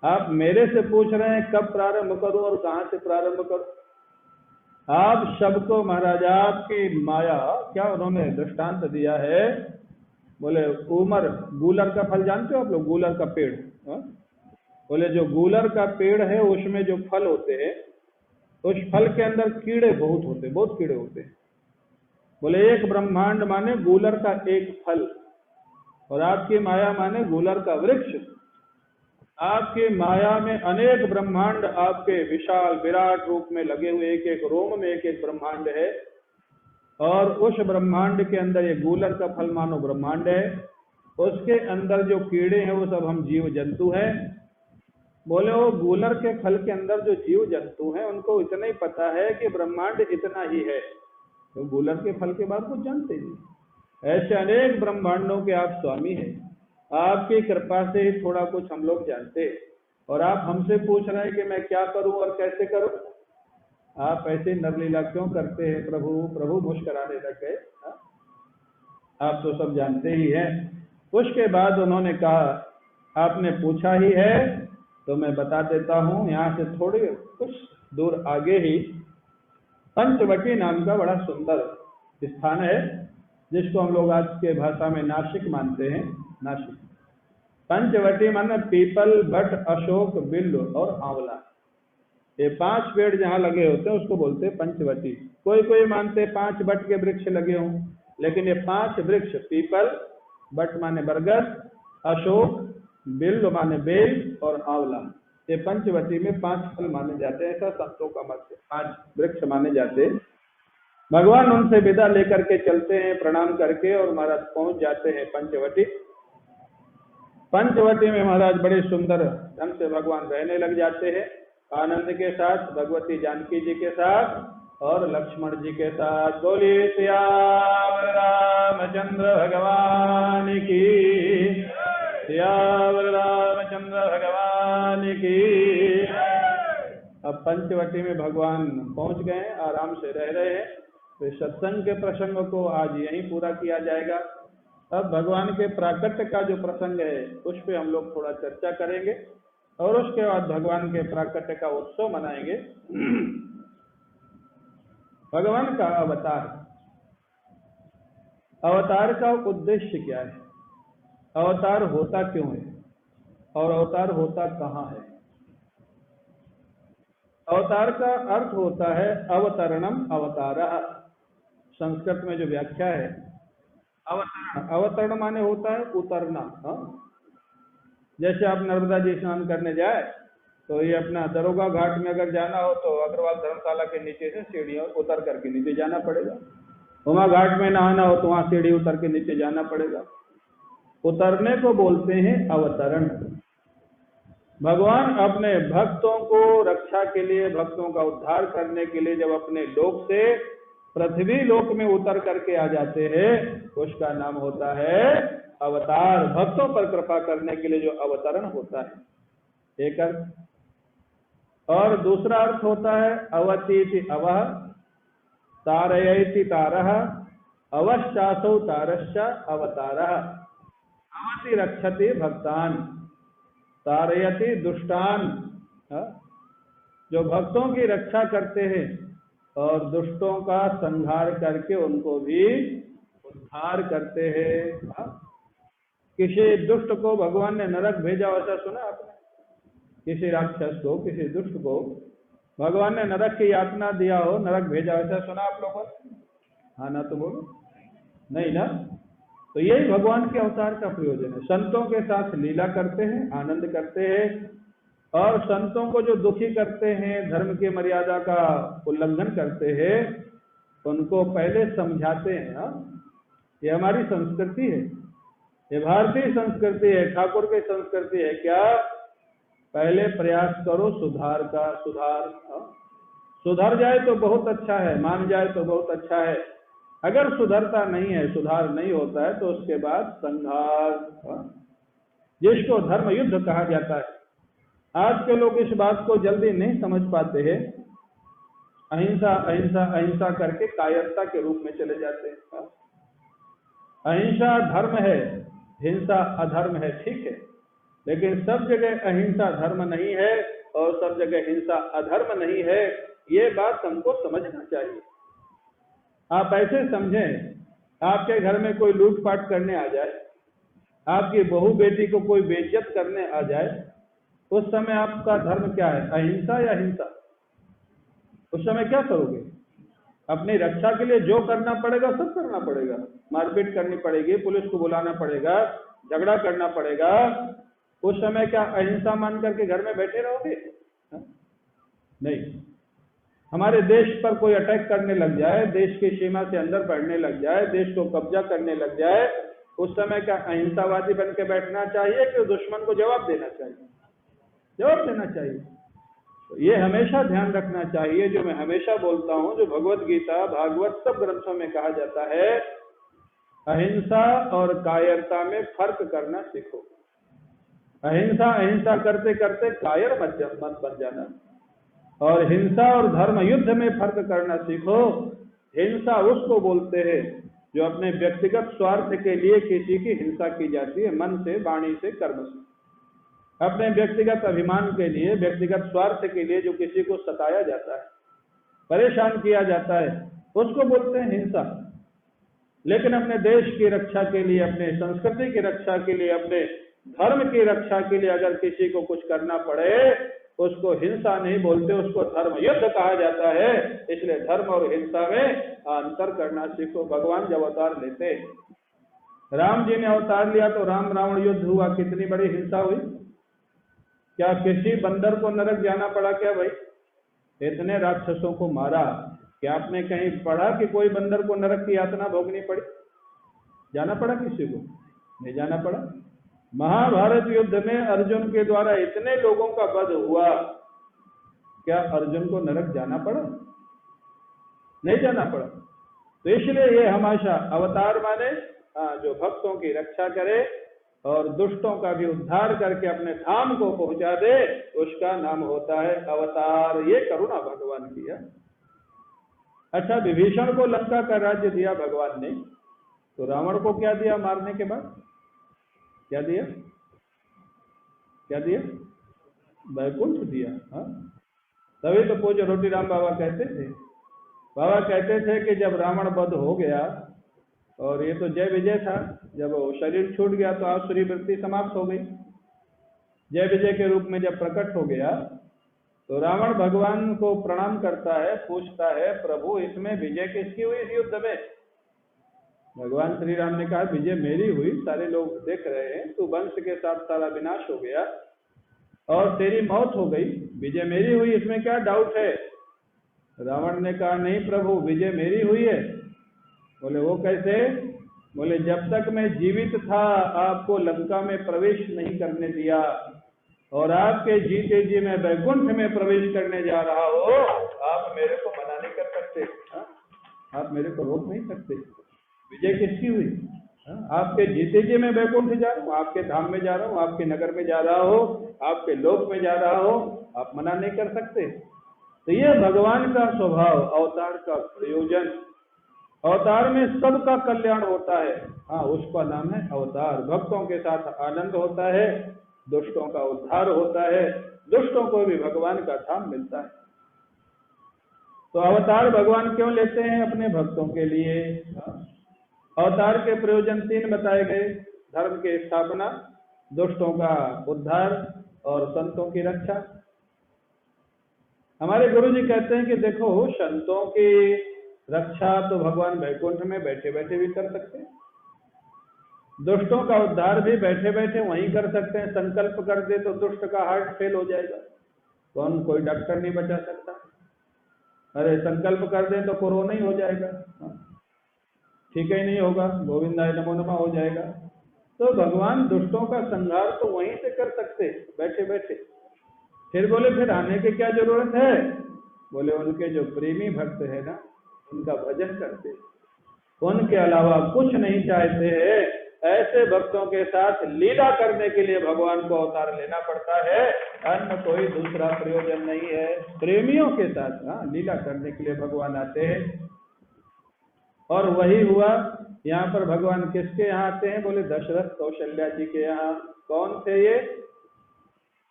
आप मेरे से पूछ रहे हैं कब प्रारंभ करूं और कहां से प्रारंभ करूं? आप सबको महाराज आपकी माया, क्या उन्होंने दृष्टांत दिया है। बोले उमर, गूलर का फल जानते हो आप लोग, गूलर का पेड़, बोले जो गूलर का पेड़ है उसमें जो फल होते हैं, उस फल के अंदर कीड़े बहुत होते, बहुत कीड़े होते हैं। बोले एक ब्रह्मांड माने गूलर का एक फल, और आपकी माया माने गूलर का वृक्ष। आपकी माया में अनेक ब्रह्मांड आपके विशाल विराट रूप में लगे हुए, एक एक रोम में एक एक ब्रह्मांड है, और उस ब्रह्मांड के अंदर ये गूलर का फल मानो ब्रह्मांड है, उसके अंदर जो कीड़े हैं वो सब हम जीव जंतु हैं। बोले वो गूलर के फल के अंदर जो जीव जंतु हैं उनको इतना ही पता है कि ब्रह्मांड इतना ही है, तो गूलर के फल के बाद कुछ जानते नहीं। ऐसे अनेक ब्रह्मांडों के आप स्वामी हैं। आपकी कृपा से ही थोड़ा कुछ हम लोग जानते हैं, और आप हमसे पूछ रहे हैं कि मैं क्या करूं और कैसे करूं। आप ऐसे नवलीला क्यों करते हैं प्रभु? प्रभु मुस्कुराने लग गए। हाँ? आप तो सब जानते ही हैं। उसके बाद उन्होंने कहा, आपने पूछा ही है तो मैं बता देता हूं। यहाँ से थोड़े कुछ दूर आगे ही पंचवटी नाम का बड़ा सुंदर स्थान है, जिसको हम लोग आज के भाषा में नासिक मानते हैं। नासिक, पंचवटी माने पीपल, बट, अशोक, बिल्व और आंवला। ये 5 पेड़ जहाँ लगे होते हैं उसको बोलते हैं पंचवटी। कोई कोई मानते 5 बट के वृक्ष लगे हों, लेकिन ये 5 वृक्ष, पीपल, बट माने बरगद, अशोक, बिल्व माने बेल और आंवला, ये पंचवटी में 5 फल माने जाते हैं। ऐसा संतों का मत है, 5 वृक्ष माने जाते हैं। भगवान उनसे विदा लेकर के चलते हैं प्रणाम करके, और महाराज पहुंच जाते हैं पंचवटी। पंचवटी में महाराज बड़े सुंदर ढंग से भगवान रहने लग जाते हैं, आनंद के साथ, भगवती जानकी जी के साथ और लक्ष्मण जी के साथ। बोलिए सियावर रामचंद्र भगवान की, सियावर रामचंद्र भगवान की। अब पंचवटी में भगवान पहुंच गए, आराम से रह रहे हैं। तो सत्संग के प्रसंग को आज यहीं पूरा किया जाएगा। अब भगवान के प्राकट्य का जो प्रसंग है उस पे हम लोग थोड़ा चर्चा करेंगे, और उसके बाद भगवान के प्राकट्य का उत्सव मनाएंगे। भगवान का अवतार, अवतार का उद्देश्य क्या है? अवतार होता क्यों है और अवतार होता कहाँ है? अवतार का अर्थ होता है अवतरणम अवतारः। संस्कृत में जो व्याख्या है अवतरण, अवतरण माने होता है उतरना। हाँ? जैसे आप नर्मदा जी स्नान करने जाए तो ये अपना दरोगा घाट में अगर जाना हो तो अग्रवाल धर्मशाला के नीचे से सीढ़ियों उतर करके नीचे जाना पड़ेगा। उमा घाट में नहाना हो तो वहां सीढ़ी उतर के नीचे जाना पड़ेगा। उतरने को बोलते हैं अवतरण। भगवान अपने भक्तों को रक्षा के लिए, भक्तों का उद्धार करने के लिए जब अपने लोक से पृथ्वी लोक में उतर करके आ जाते हैं, उसका नाम होता है अवतार। भक्तों पर कृपा करने के लिए जो अवतरण होता है, एक अर्थ। और दूसरा अर्थ होता है अवतीति अवह, तारयति तारः, अवश्चासौ तारश्च अवतारः। अवति रक्षति भक्तान, तारयति दुष्टान। जो भक्तों की रक्षा करते हैं और दुष्टों का संहार करके उनको भी उद्धार करते हैं। किसी दुष्ट को भगवान ने नरक भेजा, ऐसा सुना आपने? किसी राक्षस को, किसी दुष्ट को भगवान ने नरक की यातना दिया हो, नरक भेजा, ऐसा सुना आप लोगों ने? हाँ ना, तो बोलो नहीं ना। तो यही भगवान के अवतार का प्रयोजन है। संतों के साथ लीला करते हैं, आनंद करते हैं, और संतों को जो दुखी करते हैं, धर्म की मर्यादा का उल्लंघन करते हैं, उनको पहले समझाते हैं। हाँ? ये हमारी संस्कृति है, ये भारतीय संस्कृति है, ठाकुर की संस्कृति है। क्या? पहले प्रयास करो सुधार का। सुधार, सुधर जाए तो बहुत अच्छा है, मान जाए तो बहुत अच्छा है। अगर सुधरता नहीं है, सुधार नहीं होता है, तो उसके बाद संघार, जिसको धर्म युद्ध कहा जाता है। आज के लोग इस बात को जल्दी नहीं समझ पाते हैं। अहिंसा अहिंसा अहिंसा करके कायरता के रूप में चले जाते हैं। अहिंसा धर्म है, हिंसा अधर्म है, ठीक है, लेकिन सब जगह अहिंसा धर्म नहीं है और सब जगह हिंसा अधर्म नहीं है। ये बात हमको समझना चाहिए। आप ऐसे समझें, आपके घर में कोई लूटपाट करने आ जाए, आपकी बहू बेटी को कोई बेइज्जत करने आ जाए, उस समय आपका धर्म क्या है? अहिंसा या हिंसा? उस समय क्या करोगे? अपनी रक्षा के लिए जो करना पड़ेगा सब करना पड़ेगा। मारपीट करनी पड़ेगी, पुलिस को बुलाना पड़ेगा, झगड़ा करना पड़ेगा। उस समय क्या अहिंसा मान करके घर में बैठे रहोगे? नहीं। हमारे देश पर कोई अटैक करने लग जाए, देश की सीमा से अंदर बढ़ने लग जाए, देश को कब्जा करने लग जाए, उस समय क्या अहिंसावादी बन के बैठना चाहिए कि दुश्मन को जवाब देना चाहिए? जवाब देना चाहिए। तो ये हमेशा ध्यान रखना चाहिए, जो मैं हमेशा बोलता हूं, जो भगवत गीता, भागवत सब ग्रंथों में कहा जाता है अहिंसा और कायरता में फर्क करना सीखो। अहिंसा अहिंसा करते करते कायर मत बन जाना, और हिंसा और धर्म युद्ध में फर्क करना सीखो। हिंसा उसको बोलते हैं जो अपने व्यक्तिगत स्वार्थ के लिए किसी की हिंसा की जाती है, मन से, वाणी से, कर्म से। अपने व्यक्तिगत अभिमान के लिए, व्यक्तिगत स्वार्थ के लिए जो किसी को सताया जाता है, परेशान किया जाता है, उसको बोलते हैं हिंसा। लेकिन अपने देश की रक्षा के लिए, अपने संस्कृति की रक्षा के लिए, अपने धर्म की रक्षा के लिए अगर किसी को कुछ करना पड़े, उसको हिंसा नहीं बोलते, उसको धर्म युद्ध कहा जाता है। इसलिए धर्म और हिंसा में अंतर करना सीखो। भगवान जब अवतार लेते, राम जी ने अवतार लिया तो राम रावण युद्ध हुआ, कितनी बड़ी हिंसा हुई। क्या किसी बंदर को नरक जाना पड़ा क्या भाई? इतने राक्षसों को मारा, क्या आपने कहीं पढ़ा कि कोई बंदर को नरक की यातना भोगनी पड़ी? जाना पड़ा किसी को? नहीं जाना पड़ा। महाभारत युद्ध में अर्जुन के द्वारा इतने लोगों का वध हुआ, क्या अर्जुन को नरक जाना पड़ा? नहीं जाना पड़ा। तो इसलिए ये हमेशा अवतार माने जो भक्तों की रक्षा करे और दुष्टों का भी उद्धार करके अपने धाम को पहुंचा दे, उसका नाम होता है अवतार। ये करुणा भगवान की है। अच्छा, विभीषण को लंका का राज्य दिया भगवान ने, तो रावण को क्या दिया मारने के बाद? क्या दिया? क्या दिया? वैकुंठ दिया। हाँ, तभी तो पूज्य रोटीराम बाबा कहते थे, बाबा कहते थे कि जब रावण वध हो गया, और ये तो जय विजय था, जब वो शरीर छूट गया तो आसुरी वृत्ति समाप्त हो गई। जय विजय के रूप में जब प्रकट हो गया तो रावण भगवान को प्रणाम करता है, पूछता है, प्रभु इसमें विजय किसकी हुई इस युद्ध में? भगवान श्री राम ने कहा, विजय मेरी हुई, सारे लोग देख रहे हैं, तू वंश के साथ सारा विनाश हो गया और तेरी मौत हो गई, विजय मेरी हुई, इसमें क्या डाउट है? रावण ने कहा, नहीं प्रभु, विजय मेरी हुई है। बोले वो कैसे? बोले जब तक मैं जीवित था आपको लंका में प्रवेश नहीं करने दिया, और आपके जीते जी मैं वैकुंठ में प्रवेश करने जा रहा हो, आप मेरे को मना नहीं कर सकते। हा? आप मेरे को रोक नहीं सकते। विजय किसकी हुई? आपके जीते जी मैं वैकुंठ जा रहा हूँ, आपके धाम में जा रहा हूँ, आपके नगर में जा रहा हो, आपके लोक में जा रहा हो, आप मना नहीं कर सकते। तो ये भगवान का स्वभाव, अवतार का प्रयोजन। अवतार में सबका कल्याण होता है। हाँ, उसका नाम है अवतार। भक्तों के साथ आनंद होता है, दुष्टों का उद्धार होता है, दुष्टों को भी भगवान का धाम मिलता है। तो अवतार भगवान क्यों लेते हैं? अपने भक्तों के लिए। अवतार के प्रयोजन 3 बताए गए, धर्म की स्थापना, दुष्टों का उद्धार और संतों की रक्षा। हमारे गुरु जी कहते हैं कि देखो, संतों की रक्षा तो भगवान वैकुंठ में बैठे बैठे भी कर सकते हैं, दुष्टों का उद्धार भी बैठे बैठे वहीं कर सकते हैं। संकल्प कर दे तो दुष्ट का हार्ट फेल हो जाएगा, कौन, कोई डॉक्टर नहीं बचा सकता। अरे संकल्प कर दे तो कोरोना ही हो जाएगा, ठीक ही नहीं होगा, गोविंदाय नमो नमः हो जाएगा। तो भगवान दुष्टों का संहार तो वहीं से कर सकते बैठे बैठे। फिर बोले फिर आने की क्या जरूरत है? बोले उनके जो प्रेमी भक्त है ना, उनका भजन करते, उनके अलावा कुछ नहीं चाहते हैं। ऐसे भक्तों के साथ लीला करने के लिए भगवान को अवतार लेना पड़ता है, अन्य कोई दूसरा प्रयोजन नहीं है। प्रेमियों के साथ लीला करने के लिए भगवान आते हैं। और वही हुआ, यहाँ पर भगवान किसके यहाँ आते हैं? बोले दशरथ कौशल्या जी के यहाँ। कौन थे ये?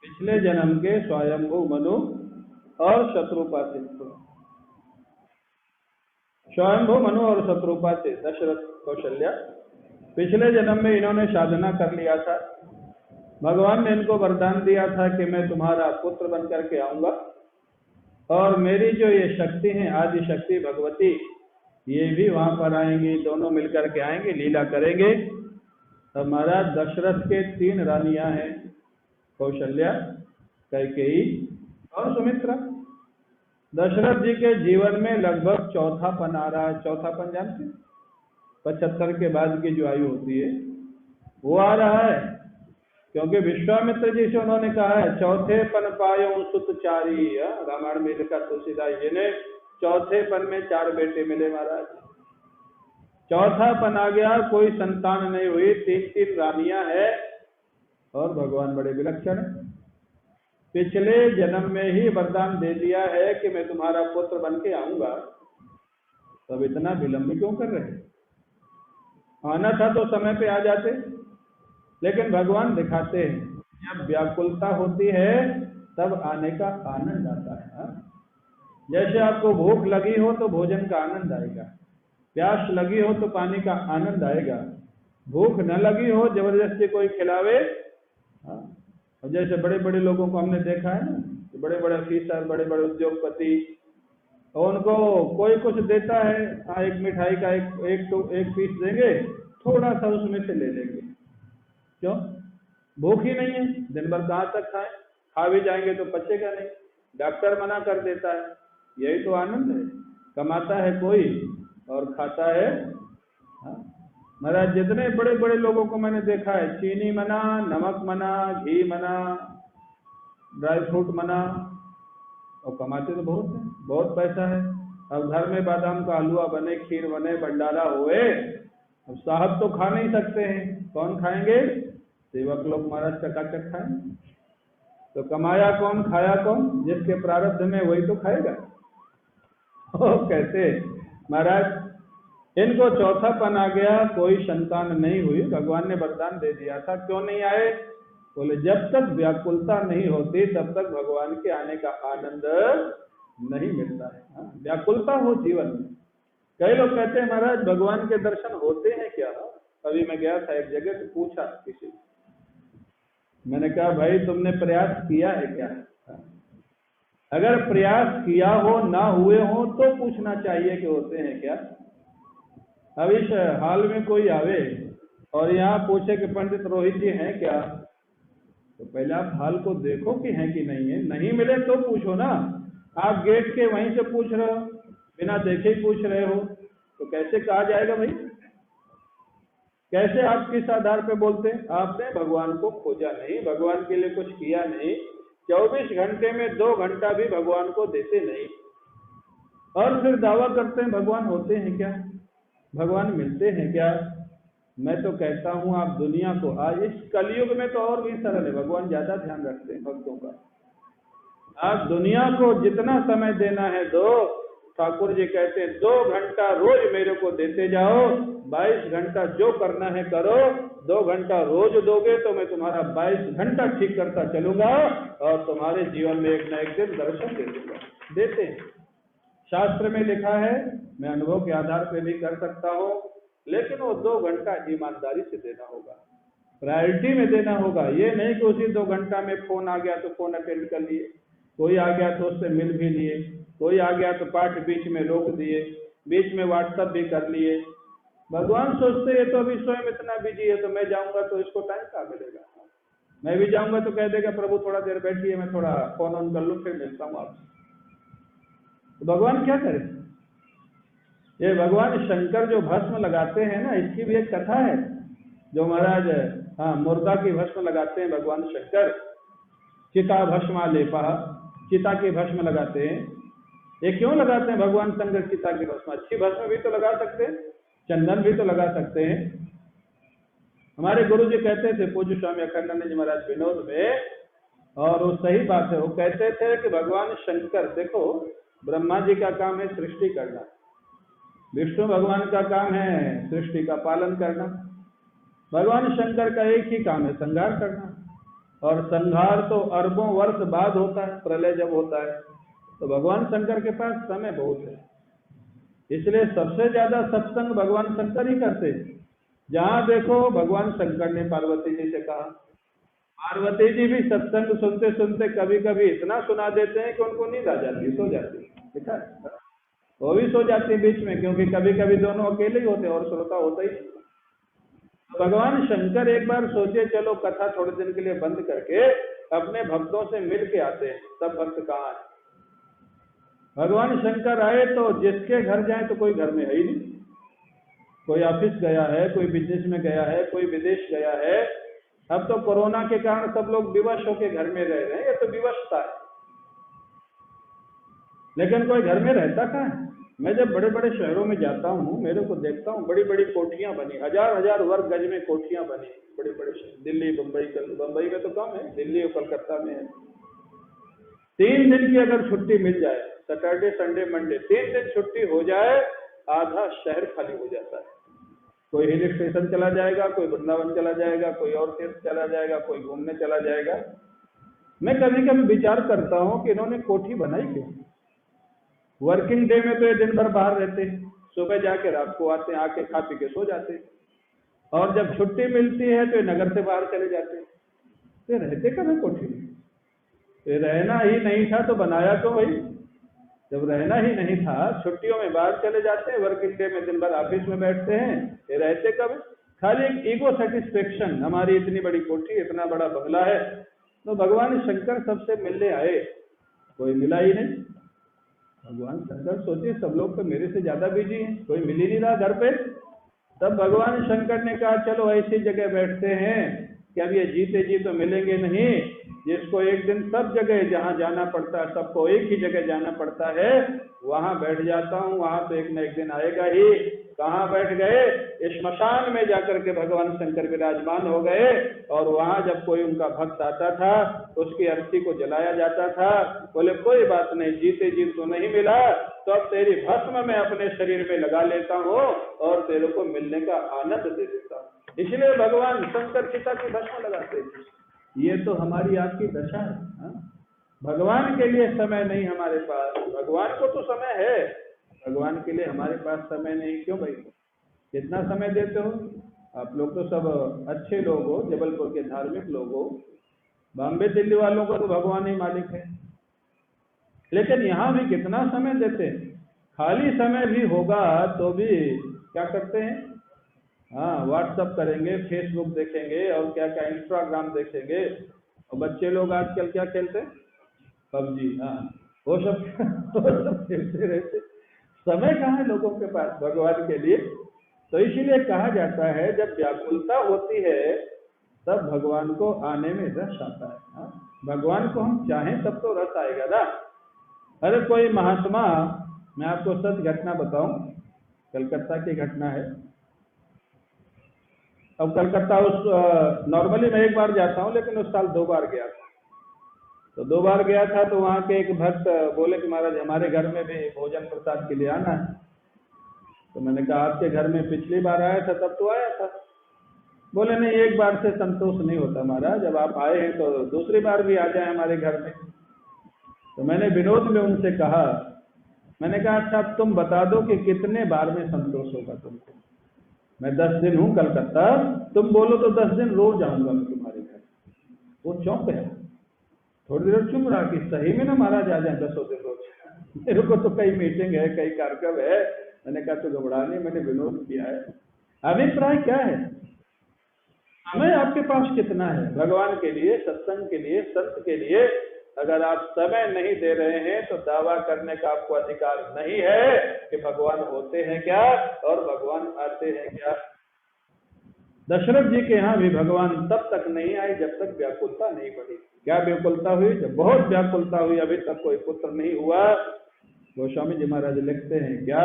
पिछले जन्म के स्वयंभू मनु और शत्रुपा से। स्वयंभू मनु और शत्रुपा से दशरथ कौशल्या, पिछले जन्म में इन्होंने साधना कर लिया था। भगवान ने इनको वरदान दिया था कि मैं तुम्हारा पुत्र बन करके आऊंगा, और मेरी जो ये शक्ति है, आदि शक्ति भगवती, ये भी वहां पर आएंगी, दोनों मिलकर के आएंगे, लीला करेंगे। हमारा दशरथ के 3 रानियां हैं, कौशल्या, कैकेयी और सुमित्रा। दशरथ जी के जीवन में लगभग चौथापन आ रहा है। चौथापन जानते हैं? 75 के बाद की जो आयु होती है वो आ रहा है, क्योंकि विश्वामित्र जी से उन्होंने कहा है, चौथे पन पायो सुतचारी। रामायण में लिखा तुलसीदास जी ने, चौथे पन में 4 बेटे मिले महाराज। चौथापन आ गया, कोई संतान नहीं हुई, 3 रानियां हैं और भगवान बड़े विलक्षण हैं। पिछले जन्म में ही वरदान दे दिया है कि मैं तुम्हारा पुत्र बन के आऊंगा, तब इतना विलंब क्यों कर रहे? आना था तो समय पे आ जाते। लेकिन भगवान दिखाते हैं जब व्याकुलता होती है तब आने का आनंद आता है। हाँ? जैसे आपको भूख लगी हो तो भोजन का आनंद आएगा, प्यास लगी हो तो पानी का आनंद आएगा, भूख न लगी हो जबरदस्ती कोई खिलावे। हाँ? और जैसे बड़े बड़े लोगों को हमने देखा है ना, बड़े बड़े ऑफिसर, बड़े बड़े उद्योगपति, और उनको कोई कुछ देता है, हाँ एक मिठाई का एक पीस देंगे, थोड़ा सा उसमें से ले लेंगे। क्यों? भूख ही नहीं है, दिन भर कहाँ तक खाएं, खा भी जाएंगे तो पचेगा नहीं, डॉक्टर मना कर देता है। यही तो आनंद है, कमाता है कोई और खाता है। हाँ? महाराज जितने बड़े बड़े लोगों को मैंने देखा है, चीनी मना, नमक मना, घी मना, ड्राई फ्रूट मना, और कमाते तो बहुत है, बहुत पैसा है। अब घर में बादाम का हलवा बने, खीर बने, भंडारा हुए, अब साहब तो खा नहीं सकते हैं, कौन खाएंगे? सेवक लोग महाराज चकाचक खाएंगे। तो कमाया कौन, खाया कौन? जिसके प्रारब्ध में वही तो खाएगा। कैसे महाराज इनको चौथापन आ गया, कोई संतान नहीं हुई, भगवान ने वरदान दे दिया था। क्यों नहीं आए? बोले जब तक व्याकुलता नहीं होती तब तक भगवान के आने का आनंद नहीं मिलता है। हाँ? व्याकुलता हो जीवन में। कई लोग कहते हैं महाराज भगवान के दर्शन होते हैं क्या? अभी मैं गया था एक जगह तो पूछा किसी, मैंने कहा भाई तुमने प्रयास किया है क्या? अगर प्रयास किया हो, ना हुए हो तो पूछना चाहिए कि होते हैं क्या। अब इस हाल में कोई आवे और यहाँ पूछे कि पंडित रोहित जी हैं क्या, तो पहले आप हाल को देखो कि हैं कि नहीं है। नहीं मिले तो पूछो ना। आप गेट के वहीं से पूछ रहे हो, बिना देखे ही पूछ रहे हो, तो कैसे कहा जाएगा भाई? कैसे आप किस आधार पे बोलते हैं? आपने भगवान को खोजा नहीं, भगवान के लिए कुछ किया नहीं, 24 घंटे में 2 घंटा भी भगवान को देते नहीं, और फिर दावा करते हैं भगवान होते हैं क्या, भगवान मिलते हैं क्या? मैं तो कहता हूं आप दुनिया को, आज इस कलयुग में तो और भी सरल है, भगवान ज्यादा ध्यान रखते हैं भक्तों का। आप दुनिया को जितना समय देना है दो। ठाकुर जी कहते हैं 2 घंटा रोज मेरे को देते जाओ, 22 घंटा जो करना है करो। 2 घंटा रोज दोगे तो मैं तुम्हारा 22 घंटा ठीक करता चलूंगा और तुम्हारे जीवन में एक न एक दिन दर्शन दे दूंगा। देते हैं, शास्त्र में लिखा है, मैं अनुभव के आधार पर भी कर सकता हूँ, लेकिन वो 2 घंटा ईमानदारी से देना होगा, प्रायोरिटी में देना होगा। ये नहीं कि उसी 2 घंटा में फोन आ गया तो फोन अटेंड कर लिए, कोई आ गया तो उससे मिल भी लिए, कोई आ गया तो पाठ बीच में रोक दिए, बीच में व्हाट्सएप भी कर लिए। भगवान सोचते हैं तो अभी स्वयं इतना बिजी है, तो मैं जाऊंगा तो इसको टाइम कहाँ मिलेगा? मैं भी जाऊंगा तो कह देगा प्रभु थोड़ा देर बैठिए, मैं थोड़ा फोन ऑन कर लूँ फिर मिलता हूँ आपसे। तो भगवान क्या करे? ये भगवान शंकर जो भस्म लगाते हैं ना, इसकी भी एक कथा है। जो महाराज हाँ मुर्दा की भस्म लगाते हैं भगवान शंकर, चिता भस्मा लेपा, चिता की भस्म लगाते हैं। ये क्यों लगाते हैं भगवान शंकर चिता की भस्म? अच्छी भस्म भी तो लगा सकते हैं, चंदन भी तो लगा सकते हैं। हमारे गुरु जी कहते थे, पूज्य स्वामी अखंडानंद जी महाराज विनोद में, और वो सही बात है, वो कहते थे कि भगवान शंकर, देखो ब्रह्मा जी का काम है सृष्टि करना, विष्णु भगवान का काम है सृष्टि का पालन करना, भगवान शंकर का एक ही काम है संहार करना। और संहार तो अरबों वर्ष बाद होता है, प्रलय जब होता है, तो भगवान शंकर के पास समय बहुत है, इसलिए सबसे ज्यादा सत्संग भगवान शंकर ही करते। जहां देखो भगवान शंकर ने पार्वती जी से कहा, पार्वती जी भी सत्संग सुनते सुनते कभी कभी इतना सुना देते हैं कि उनको नींद आ जाती, सो जाती, देखा है? वो भी सो जाती है बीच में, क्योंकि कभी कभी दोनों अकेले ही होते और श्रोता होता ही नहीं। भगवान शंकर एक बार सोचे चलो कथा थोड़े दिन के लिए बंद करके अपने भक्तों से मिल के आते हैं, सब भक्त कहाँ है? भगवान शंकर आए तो जिसके घर जाए तो कोई घर में है ही नहीं, कोई ऑफिस गया है, कोई बिजनेस में गया है, कोई विदेश गया है। अब तो कोरोना के कारण सब लोग विवश होकर घर में रह रहे हैं, ये तो विवशता है, लेकिन कोई घर में रहता कहाँ है? मैं जब बड़े बड़े शहरों में जाता हूँ, मेरे को देखता हूँ बड़ी बड़ी कोठियां बनी, हजार हजार वर्ग गज में कोठियां बनी, बड़े बड़े शहर, दिल्ली बम्बई, बम्बई में तो कम है, दिल्ली और कलकत्ता में है। 3 दिन की अगर छुट्टी मिल जाए, सैटरडे संडे मंडे 3 दिन छुट्टी हो जाए, आधा शहर खाली हो जाता है। कोई हिल स्टेशन चला जाएगा, कोई वृंदावन चला जाएगा, कोई और तीर्थ चला जाएगा, कोई घूमने चला जाएगा। मैं कभी कभी विचार करता हूँ कि इन्होंने कोठी बनाई क्यों। वर्किंग डे में तो ये दिन भर बाहर रहते, सुबह जाके रात को आते, आके खा पी के सो जाते, और जब छुट्टी मिलती है तो ये नगर से बाहर चले जाते। तो रहते कब है कोठी में? तो रहना ही नहीं था तो बनाया तो भाई, जब रहना ही नहीं था, छुट्टियों में बाहर चले जाते हैं, वर्किंग डे में दिन भर ऑफिस में बैठते हैं, ये रहते कब? खाली एक ईगो सेटिस्फेक्शन, हमारी इतनी बड़ी कोठी, इतना बड़ा बंगला है। तो भगवान शंकर सबसे मिलने आए, कोई मिला ही नहीं। भगवान शंकर सोचे सब लोग तो मेरे से ज्यादा बिजी हैं, कोई मिल ही नहीं रहा घर पे। तब भगवान शंकर ने कहा चलो ऐसी जगह बैठते हैं कि अब ये जीते जी तो मिलेंगे नहीं, जिसको एक दिन सब जगह जहां जाना पड़ता है, सबको एक ही जगह जाना पड़ता है, वहां बैठ जाता हूं, वहां तो एक न एक दिन आएगा ही। कहाँ बैठ गए? श्मशान में जाकर के भगवान शंकर विराजमान हो गए, और वहां जब कोई उनका भक्त आता था उसकी अर्थी को जलाया जाता था। बोले कोई बात नहीं, जीते जी तो नहीं मिला, तो अब तेरी भस्म मैं अपने शरीर में लगा लेता हूँ और तेरे को मिलने का आनंद दे देता हूँ। इसलिए भगवान शंकर चिता की भस्म लगाते हैं। ये तो हमारी आपकी दशा है। हाँ? भगवान के लिए समय नहीं हमारे पास, भगवान को तो समय है, भगवान के लिए हमारे पास समय नहीं। क्यों भाई? कितना समय देते हो आप लोग? तो सब अच्छे लोग हो, जबलपुर के धार्मिक लोग हो, बॉम्बे दिल्ली वालों को तो भगवान ही मालिक है, लेकिन यहाँ भी कितना समय देते हैं। खाली समय भी होगा तो भी क्या करते हैं? हाँ, व्हाट्सअप करेंगे, फेसबुक देखेंगे, और क्या क्या इंस्टाग्राम देखेंगे। और बच्चे लोग आजकल क्या खेलते हैं? पबजी। हाँ, वो सब खेलते रहते। समय कहाँ है लोगों के पास भगवान के लिए? तो इसीलिए कहा जाता है जब व्याकुलता होती है तब भगवान को आने में रस आता है। हाँ? भगवान को हम चाहें तब तो रस आएगा ना। अरे कोई महात्मा, मैं आपको सच घटना बताऊं, कलकत्ता की घटना है। अब कलकत्ता उस नॉर्मली मैं एक बार जाता हूँ, लेकिन उस साल 2 बार गया था। तो 2 बार गया था तो वहाँ के एक भक्त बोले कि महाराज हमारे घर में भी भोजन प्रसाद के लिए आना है। तो मैंने कहा आपके घर में पिछली बार आया था तब तो आया था। बोले नहीं, एक बार से संतोष नहीं होता महाराज, जब आप आए हैं तो दूसरी बार भी आ जाए हमारे घर में। तो मैंने विनोद में उनसे कहा, मैंने कहा अच्छा तुम बता दो कि कितने बार में संतोष होगा तुमको। मैं 10 दिन हूँ कलकत्ता, तुम बोलो तो 10 दिन रोज आऊंगा मैं तुम्हारे घर। वो चौंक गया, थोड़ी देर चुप रहा कि सही में ना महाराज आ जाए 10 दिन रोज। मेरे को तो कई मीटिंग है, कई कार्यक्रम है। मैंने कहा तो घबरा नहीं, मैंने विनोद किया है। अभिप्राय क्या है? समय आपके पास कितना है भगवान के लिए, सत्संग के लिए, संत के लिए? अगर आप समय नहीं दे रहे हैं तो दावा करने का आपको अधिकार नहीं है कि भगवान होते हैं क्या और भगवान आते हैं क्या। दशरथ जी के यहाँ भी भगवान तब तक नहीं आए जब तक व्याकुलता नहीं बढ़ी। क्या व्याकुलता हुई? जब बहुत व्याकुलता हुई, अभी तक कोई पुत्र नहीं हुआ। गोस्वामी जी महाराज लिखते हैं क्या,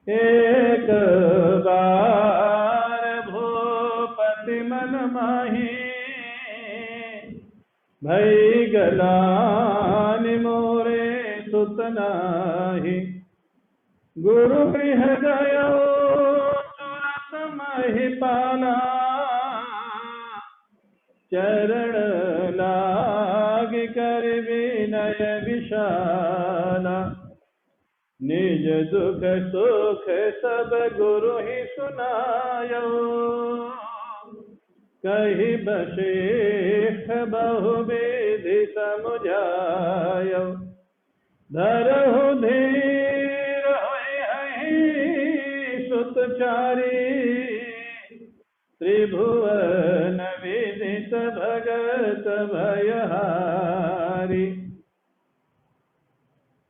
एक बार भूपति मन माही भई गलानि मोरे सुत नाही, गुरु गृह गयो तुरत महिपाला, चरण लाग कर विनय विशाला, निज दुख सुख सब गुरु ही सुनायो, कही वशिष्ठ बहुविधि समुझायो, धरहु धीर होई सुतचारी, त्रिभुवन विदित भगत भयहारी।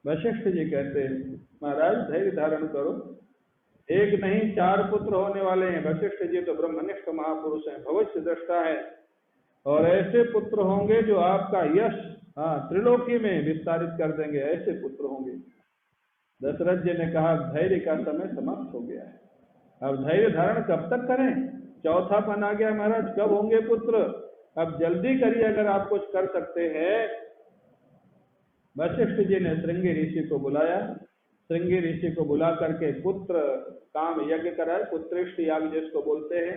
वशिष्ठ जी कहते हैं महाराज धैर्य धारण करो, एक नहीं 4 पुत्र होने वाले हैं। वशिष्ठ जी तो ब्रह्मनिष्ठ महापुरुष हैं, भविष्य दृष्टा है, और ऐसे पुत्र होंगे जो आपका यश त्रिलोकी में विस्तारित कर देंगे, ऐसे पुत्र होंगे। दशरथ जी ने कहा धैर्य का समय समाप्त हो गया है, अब धैर्य धारण कब तक करें, चौथापन आ गया महाराज, कब होंगे पुत्र, अब जल्दी करिए अगर आप कुछ कर सकते हैं। वशिष्ठ जी ने श्रृंगी ऋषि को बुलाया, श्रृंगी ऋषि को बुला करके पुत्र काम यज्ञ कराए, पुत्रेष्ट याग जिसको बोलते हैं।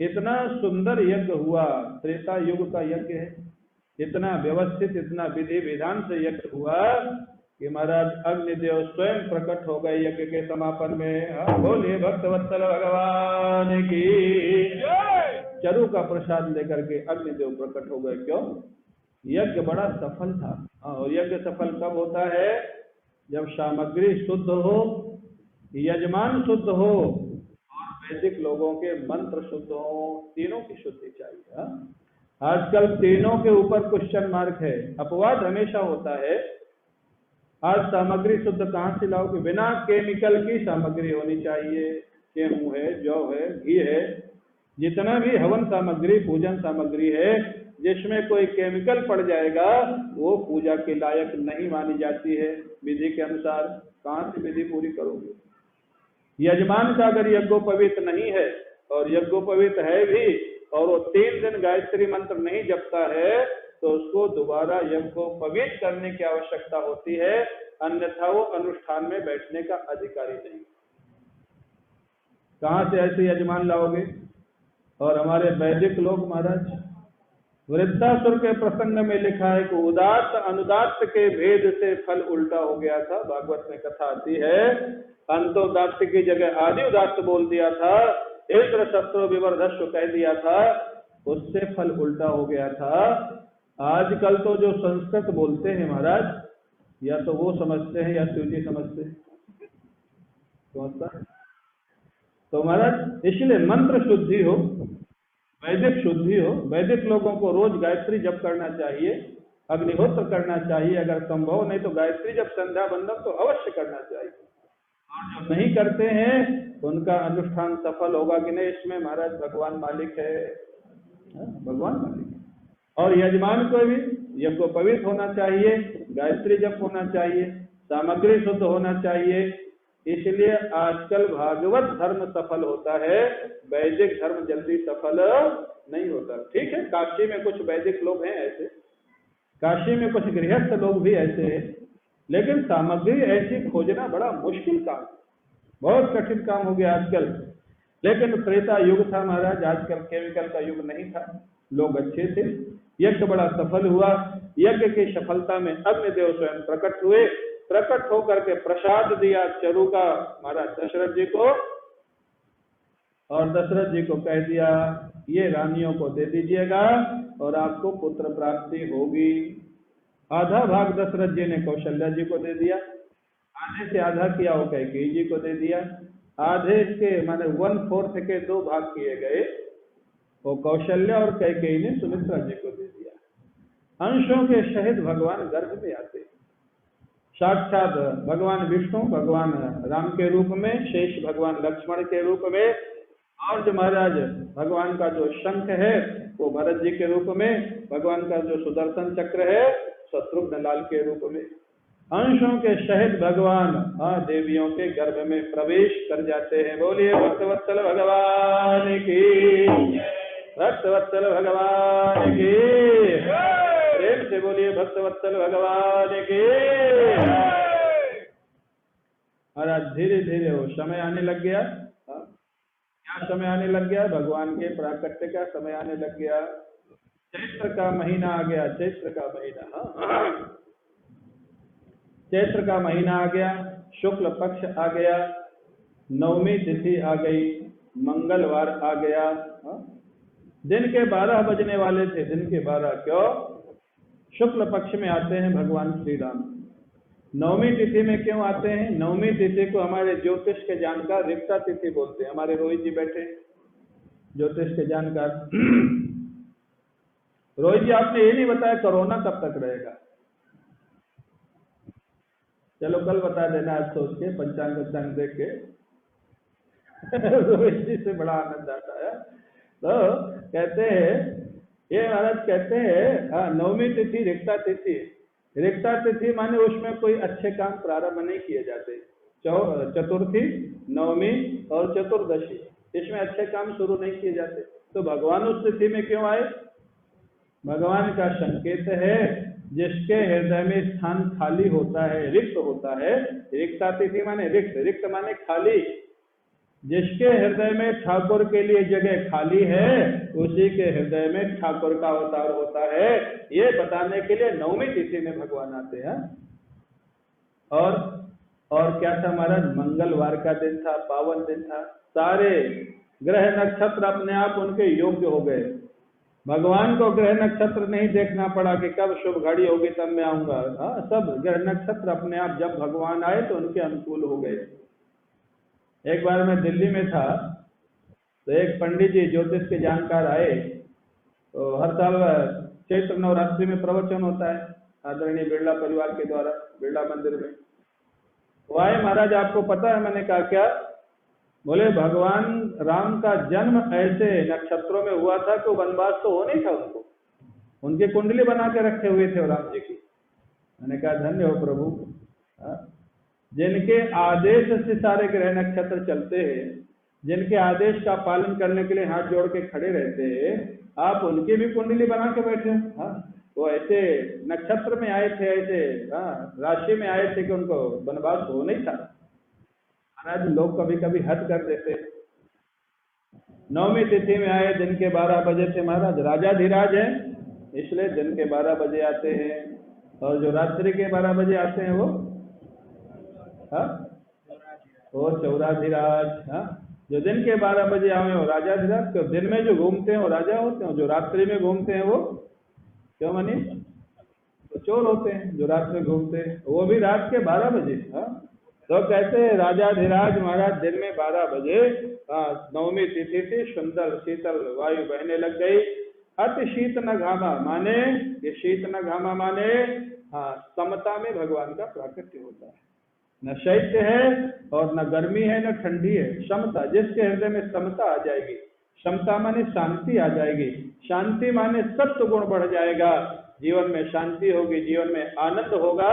इतना सुंदर यज्ञ हुआ, त्रेता युग का यज्ञ है, इतना व्यवस्थित, इतना विधि विधान से यज्ञ हुआ कि महाराज अग्निदेव स्वयं प्रकट हो गए यज्ञ के समापन में। बोलिए भक्तवत्सल भगवान की जय। चरु का प्रसाद लेकर के अग्निदेव प्रकट हो गए। क्यों? यज्ञ बड़ा सफल था। और यज्ञ सफल कब होता है? जब सामग्री शुद्ध हो, यजमान शुद्ध हो और वैदिक लोगों के मंत्र शुद्ध हो, तीनों की शुद्धि चाहिए। आजकल तीनों के ऊपर क्वेश्चन मार्क है, अपवाद हमेशा होता है। आज सामग्री शुद्ध कहाँ से लाओगे? बिना केमिकल की सामग्री होनी चाहिए। गेहूं है, जौ है, घी है, जितना भी हवन सामग्री, पूजन सामग्री है, जिसमें कोई केमिकल पड़ जाएगा वो पूजा के लायक नहीं मानी जाती है विधि के अनुसार। कहाँ से विधि पूरी करोगे? यजमान का अगर यज्ञोपवीत नहीं है और यज्ञोपवीत है भी और वो 3 दिन गायत्री मंत्र नहीं जपता है तो उसको दोबारा यज्ञोपवीत करने की आवश्यकता होती है, अन्यथा वो अनुष्ठान में बैठने का अधिकारी नहीं। कहाँ से ऐसे यजमान लाओगे? और हमारे वैदिक लोग महाराज, वृद्धासुर के प्रसंग में लिखा है कि उदात्त अनुदात्त के भेद से फल उल्टा हो गया था। भागवत में कथा आती है, अंतोदात्त की जगह आदि उदात्त बोल दिया था, इंद्र शत्रु विवर्धस्व कह दिया था, उससे फल उल्टा हो गया था। आजकल तो जो संस्कृत बोलते हैं महाराज, या तो वो समझते हैं या शिव जी समझते हैं। समझता है? तो महाराज इसलिए मंत्र शुद्धि हो, वैदिक शुद्धि हो। वैदिक लोगों को रोज गायत्री जप करना चाहिए, अग्निहोत्र करना चाहिए, अगर संभव नहीं तो गायत्री जप संध्या बंदन तो अवश्य करना चाहिए। और जो नहीं करते हैं उनका अनुष्ठान सफल होगा कि नहीं, इसमें महाराज भगवान मालिक है, भगवान मालिक है। और यजमान को भी यज्ञोपवीत होना चाहिए, गायत्री जप होना चाहिए, सामग्री शुद्ध होना चाहिए। इसलिए आजकल भागवत धर्म सफल होता है, वैदिक धर्म जल्दी सफल नहीं होता। ठीक है, काशी में कुछ वैदिक लोग हैं ऐसे, काशी में कुछ गृहस्थ लोग भी ऐसे हैं, लेकिन सामग्री ऐसी खोजना बड़ा मुश्किल काम, बहुत कठिन काम हो गया आजकल। लेकिन त्रेता युग था महाराज, आजकल केमिकल का युग नहीं था, लोग अच्छे थे, यज्ञ बड़ा सफल हुआ। यज्ञ की सफलता में अग्निदेव स्वयं प्रकट हुए, प्रकट होकर के प्रसाद दिया चरु का महाराज दशरथ जी को, और दशरथ जी को कह दिया ये रानियों को दे दीजिएगा और आपको पुत्र प्राप्ति होगी। आधा भाग दशरथ जी ने कौशल्या जी को दे दिया, आधे से आधा किया वो कैकेयी जी को दे दिया, आधे के माने 1/4 के 2 भाग किए गए, वो कौशल्या और कैकेयी ने सुमित्रा जी को दे दिया। अंशों के सहित भगवान गर्भ में आते, साक्षात भगवान विष्णु भगवान राम के रूप में, शेष भगवान लक्ष्मण के रूप में, और जो महाराज भगवान का जो शंख है वो भरत जी के रूप में, भगवान का जो सुदर्शन चक्र है शत्रुघ्न लाल के रूप में। अंशों के सहित भगवान देवियों के गर्भ में प्रवेश कर जाते हैं। बोलिए भक्तवत्सल भगवान की, भक्तवत्सल भगवान की, प्रेम से बोलिए भक्तवत्सल भगवान की। महाराज धीरे धीरे वो समय आने लग गया। क्या समय आने लग गया? भगवान के प्राकट्य का समय आने लग गया। चैत्र का महीना आ गया, चैत्र का महीना, चैत्र का महीना आ गया, शुक्ल पक्ष आ गया, नवमी तिथि आ गई, मंगलवार आ गया। दिन के 12 बजने वाले थे, दिन के 12 क्यों? शुक्ल पक्ष में आते हैं भगवान श्री राम। नवमी तिथि में क्यों आते हैं? नवमी तिथि को हमारे ज्योतिष के जानकार रिक्ता तिथि बोलते हैं। हमारे रोहित जी बैठे ज्योतिष के जानकार। रोहित जी आपने ये नहीं बताया कोरोना कब तक रहेगा? चलो कल बता देना, आज सोच के पंचांग देख के। रोहित जी से बड़ा आनंद आता है। तो कहते हैं ये महाराज कहते हैं, हाँ नवमी तिथि रिक्ता तिथि, रिक्ता तिथि माने उसमें कोई अच्छे काम प्रारंभ नहीं किए जाते। चतुर्थी, नवमी और चतुर्दशी, इसमें अच्छे काम शुरू नहीं किए जाते। तो भगवान उस तिथि में क्यों आए? भगवान का संकेत है, जिसके हृदय में स्थान खाली होता है, रिक्त होता है। रिक्ता तिथि माने रिक्त, रिक्त माने खाली। जिसके हृदय में ठाकुर के लिए जगह खाली है, उसी के हृदय में ठाकुर का अवतार होता है। ये बताने के लिए नवमी तिथि में भगवान आते हैं। और क्या था महाराज? मंगलवार का दिन था, पावन दिन था। सारे ग्रह नक्षत्र अपने आप उनके योग्य हो गए। भगवान को ग्रह नक्षत्र नहीं देखना पड़ा कि कब शुभ घड़ी होगी तब मैं आऊंगा। हाँ, सब ग्रह नक्षत्र अपने आप जब भगवान आए तो उनके अनुकूल हो गए। एक बार मैं दिल्ली में था, तो एक पंडित जी ज्योतिष के जानकार आए। तो हर साल चैत्र नवरात्रि में प्रवचन होता है आदरणीय बिरला परिवार के द्वारा बिरला मंदिर में। वो आए, महाराज आपको पता है? मैंने कहा क्या? बोले भगवान राम का जन्म ऐसे नक्षत्रों में हुआ था कि वनवास तो हो नहीं था उनको, उनकी कुंडली बना के रखे हुए थे राम जी की। मैंने कहा धन्य हो प्रभु, जिनके आदेश से सारे ग्रह नक्षत्र चलते हैं, जिनके आदेश का पालन करने के लिए हाथ जोड़ के खड़े रहते हैं, आप उनकी भी कुंडली बना के बैठे। हाँ, वो ऐसे नक्षत्र में आए थे, ऐसे राशि में आए थे कि उनको वनवास हो नहीं था। महाराज लोग कभी कभी हद कर देते। नवमी तिथि में आए, दिन के 12 बजे थे महाराज। राजाधिराज है इसलिए दिन के 12 बजे आते हैं, और जो रात्रि के 12 बजे आते हैं वो चौराधिराज। हाँ, जो दिन के 12 बजे आए वो राजाधिराज। तो दिन में जो घूमते हैं वो राजा होते हैं, जो रात्रि में घूमते हैं वो क्यों मनी? तो चोर होते हैं। जो रात में घूमते हैं वो भी रात के 12 बजे। हाँ, तो कहते हैं राजाधिराज महाराज दिन में 12 बजे। नवमी तिथि थी, सुंदर शीतल वायु बहने लग गई। अति शीत न घामा माने, ये शीत न घामा माने समता में भगवान का प्राकट्य होता है। न शैत्य है और न गर्मी है न ठंडी है, समता। जिसके हृदय में समता आ जाएगी, समता माने शांति आ जाएगी, शांति माने सत्व गुण बढ़ जाएगा, जीवन में शांति होगी, जीवन में आनंद होगा।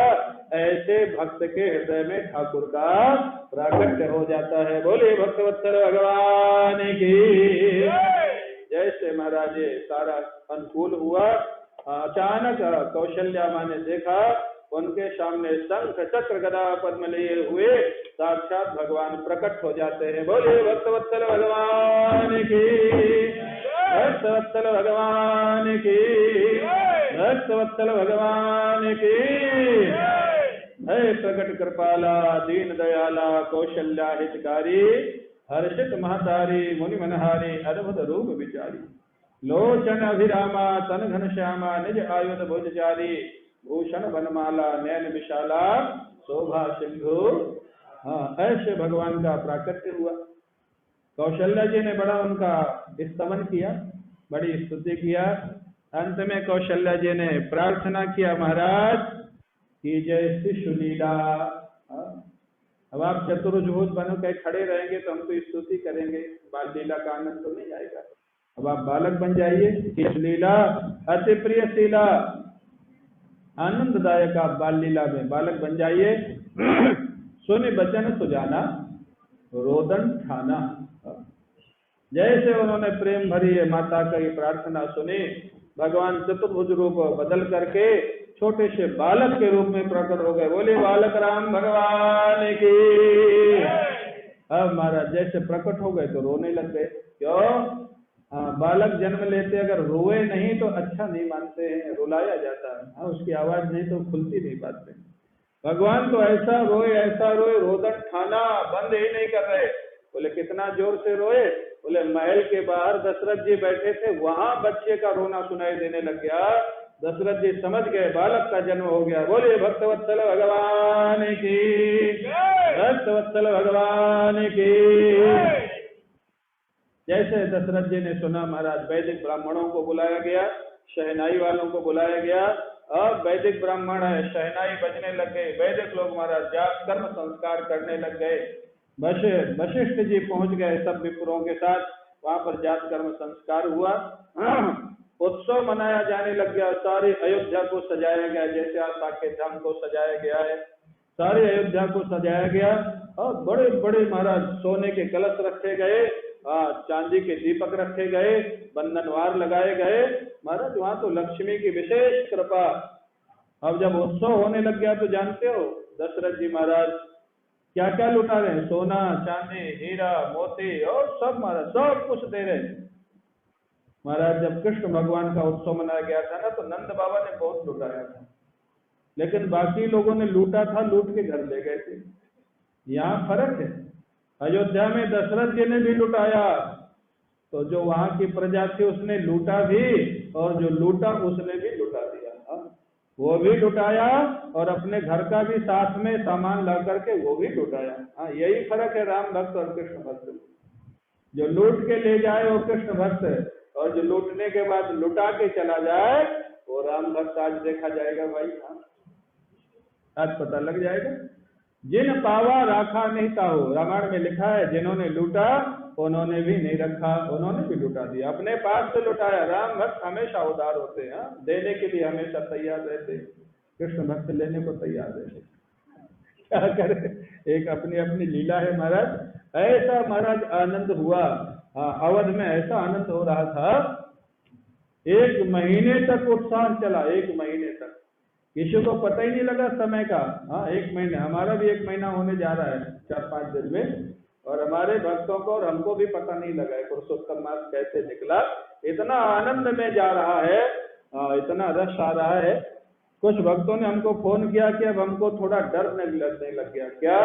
ऐसे भक्त के हृदय में ठाकुर का प्राकट्य हो जाता है। बोले भक्तवत्सल भगवान की। जैसे महाराज सारा अनुकूल हुआ, अचानक कौशल्या माँ ने देखा उनके सामने शंख चक्र गदा पद्म लिए हुए साक्षात भगवान प्रकट हो जाते हैं। बोले भक्तवत्सल भगवान की, भक्तवत्सल भगवान की, भक्तवत्सल भगवान की। हे प्रकट कृपाला दीन दयाला कौशल्या हितकारी, हर्षित महतारी मुनि मनहारी अद्भुत रूप विचारी। लोचन अभिरामा तन घन श्यामा निज आयुध भुजचारी, भूषण बनमाला नयन विशाला शोभा सिंधु। हाँ, ऐसे भगवान का प्राकट्य हुआ। कौशल्या जी ने बड़ा उनका स्तवन किया, बड़ी स्तुति किया। अंत में कौशल्या जी ने प्रार्थना किया, महाराज की जय श्री सुनीला। अब आप चतुर्भुज बनो के खड़े रहेंगे तो हम तो स्तुति करेंगे, बाल लीला का आनंद तो नहीं आएगा। अब आप बालक बन जाइए। लीला अति प्रिय शीला, आनंददायक आप बाल लीला में बालक बन जाइए। सुनि बचन सुजाना रोदन ठाना। जैसे उन्होंने प्रेम भरी माता की प्रार्थना सुनी, भगवान चतुर्भुज रूप बदल करके छोटे से बालक के रूप में प्रकट हो गए। बोले बालक राम भगवान की। अब महाराज जैसे प्रकट हो गए तो रोने लग गए। क्यों? बालक जन्म लेते अगर रोए नहीं तो अच्छा नहीं मानते हैं, रुलाया जाता है। उसकी आवाज नहीं तो खुलती नहीं पाते। भगवान तो ऐसा रोए, रोदन ठाना, बंद ही नहीं कर रहे। बोले कितना जोर से रोए? बोले महल के बाहर दशरथ जी बैठे थे, वहां बच्चे का रोना सुनाई देने लग गया। दशरथ जी समझ गए बालक का जन्म हो गया। बोले भक्तवत्सल भगवान की, भक्तवत्सल भगवान की। जैसे दशरथ जी ने सुना, महाराज वैदिक ब्राह्मणों को बुलाया गया, शहनाई वालों को बुलाया गया। अब वैदिक ब्राह्मण है, शहनाई बजने लग गए। वैदिक लोग महाराज जाप कर्म संस्कार करने लग गए। वशिष्ठ जी पहुंच गए सब विप्रों के साथ, वहां पर जात कर्म संस्कार हुआ। उत्सव मनाया जाने लग गया। सारी अयोध्या को सजाया गया, जैसे आज साकेत धाम को सजाया गया है, सारी अयोध्या को सजाया गया। और बड़े बड़े महाराज सोने के कलश रखे गए, चांदी के दीपक रखे गए, बंधनवार लगाए गए। महाराज वहां तो लक्ष्मी की विशेष कृपा। अब जब उत्सव होने लग गया तो जानते हो दशरथ जी महाराज क्या क्या लुटा रहे हैं, सोना चांदी हीरा मोती और सब महाराज सब कुछ दे रहे हैं। महाराज जब कृष्ण भगवान का उत्सव मनाया गया था ना, तो नंद बाबा ने बहुत लुटाया था, लेकिन बाकी लोगों ने लूटा था, लूट के घर ले गए थे। यहाँ फर्क है। अयोध्या में दशरथ जी ने भी लुटाया, तो जो वहां की प्रजा थी उसने लूटा भी, और जो लूटा उसने भी लुटा दिया। वो भी लुटाया और अपने घर का भी साथ में सामान ला करके वो भी लुटाया। हाँ, यही फर्क है राम भक्त और कृष्ण भक्त। जो लूट के ले जाए वो कृष्ण भक्त, और जो लूटने के बाद लुटा के चला जाए वो राम भक्त। आज देखा जाएगा भाई, हाँ आज पता लग जाएगा। जिन पावा राखा नहीं ताहू, रामायण में लिखा है, जिन्होंने लूटा उन्होंने भी नहीं रखा, उन्होंने भी लुटा दिया, अपने पास से लुटाया। राम भक्त हमेशा उदार होते हैं, देने के लिए हमेशा तैयार रहते। कृष्ण भक्त लेने को तैयार रहते। क्या करे, एक अपनी अपनी लीला है महाराज। ऐसा महाराज आनंद हुआ, अवध में ऐसा आनंद हो रहा था, 1 महीने तक उत्साह चला। 1 महीने तक किसी को पता ही नहीं लगा समय का। हाँ, 1 महीने, हमारा भी 1 महीना होने जा रहा है 4-5 दिन में, और हमारे भक्तों को और हमको भी पता नहीं लगा है पुरुषोत्तम मास कैसे निकला। इतना आनंद में जा रहा है, इतना रस आ रहा है। कुछ भक्तों ने हमको फोन किया कि अब हमको थोड़ा डर लगने लग गया। क्या?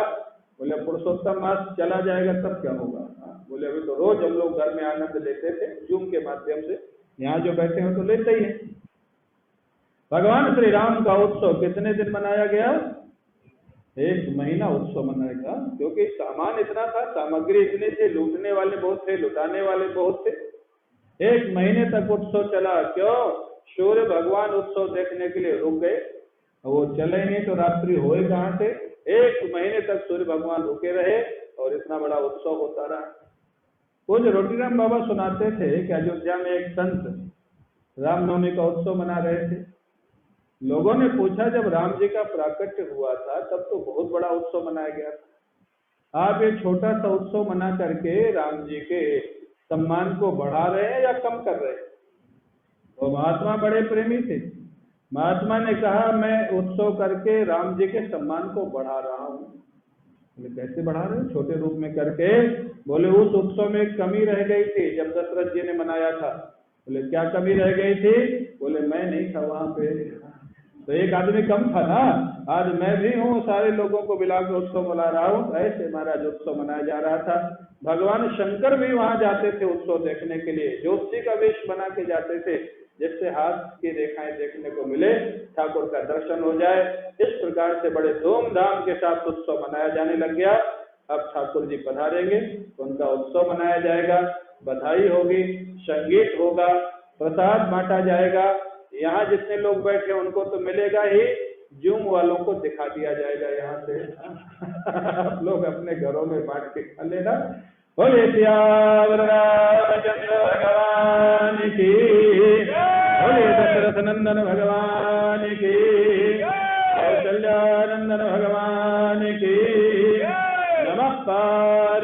बोले पुरुषोत्तम मास चला जाएगा तब क्या होगा। बोले अभी तो रोज हम लोग घर में आनंद लेते थे जूम के माध्यम से, यहाँ जो बैठे हो तो लेते ही हैं। भगवान श्री राम का उत्सव कितने दिन मनाया गया? 1 महीना उत्सव मनाया गया, क्योंकि सामान इतना था, सामग्री इतनी थी, लूटने वाले बहुत थे, लुटाने वाले बहुत थे। 1 महीने तक उत्सव चला। क्यों? सूर्य भगवान उत्सव देखने के लिए रुक गए, वो चले ही नहीं तो रात्रि होए कहां से। 1 महीने तक सूर्य भगवान रुके रहे और इतना बड़ा उत्सव होता रहा। कुछ रोटीराम बाबा सुनाते थे कि अयोध्या में एक संत रामनवमी का उत्सव मना रहे थे। लोगों ने पूछा, जब राम जी का प्राकट्य हुआ था तब तो बहुत बड़ा उत्सव मनाया गया था, आप ये छोटा सा उत्सव मना करके राम जी के सम्मान को बढ़ा रहे हैं या कम कर रहे हैं? वो महात्मा बड़े प्रेमी थे। महात्मा ने कहा, मैं उत्सव करके राम जी के सम्मान को बढ़ा रहा हूँ। बोले कैसे बढ़ा रहे हो? छोटे रूप में करके। बोले उस उत्सव में एक कमी रह गई थी जब दशरथ जी ने मनाया था। बोले क्या कमी रह गई थी? बोले मैं नहीं था वहां पे, तो एक आदमी कम था ना, आज मैं भी हूँ, सारे लोगों को मिलाकर उत्सव मना रहा हूँ। ऐसे महाराज उत्सव मनाया जा रहा था। भगवान शंकर भी वहां जाते थे उत्सव देखने के लिए, ज्योतिषी का वेश बना के जाते थे, जिससे हाथ की रेखाएं देखने को मिले, ठाकुर का दर्शन हो जाए। इस प्रकार से बड़े धूमधाम के साथ उत्सव मनाया जाने लग गया। अब ठाकुर जी पधारेंगे, उनका उत्सव मनाया जाएगा, बधाई होगी, संगीत होगा, प्रसाद बांटा जाएगा। यहाँ जितने लोग बैठे उनको तो मिलेगा ही, जूम वालों को दिखा दिया जाएगा यहाँ से। आप लोग अपने घरों में बांट के खा लेना। बोले श्याम रामचंद्र भगवान की, बोले दशरथ नंदन भगवान की, कौशल्यानंदन भगवान की। नमः पार्वती।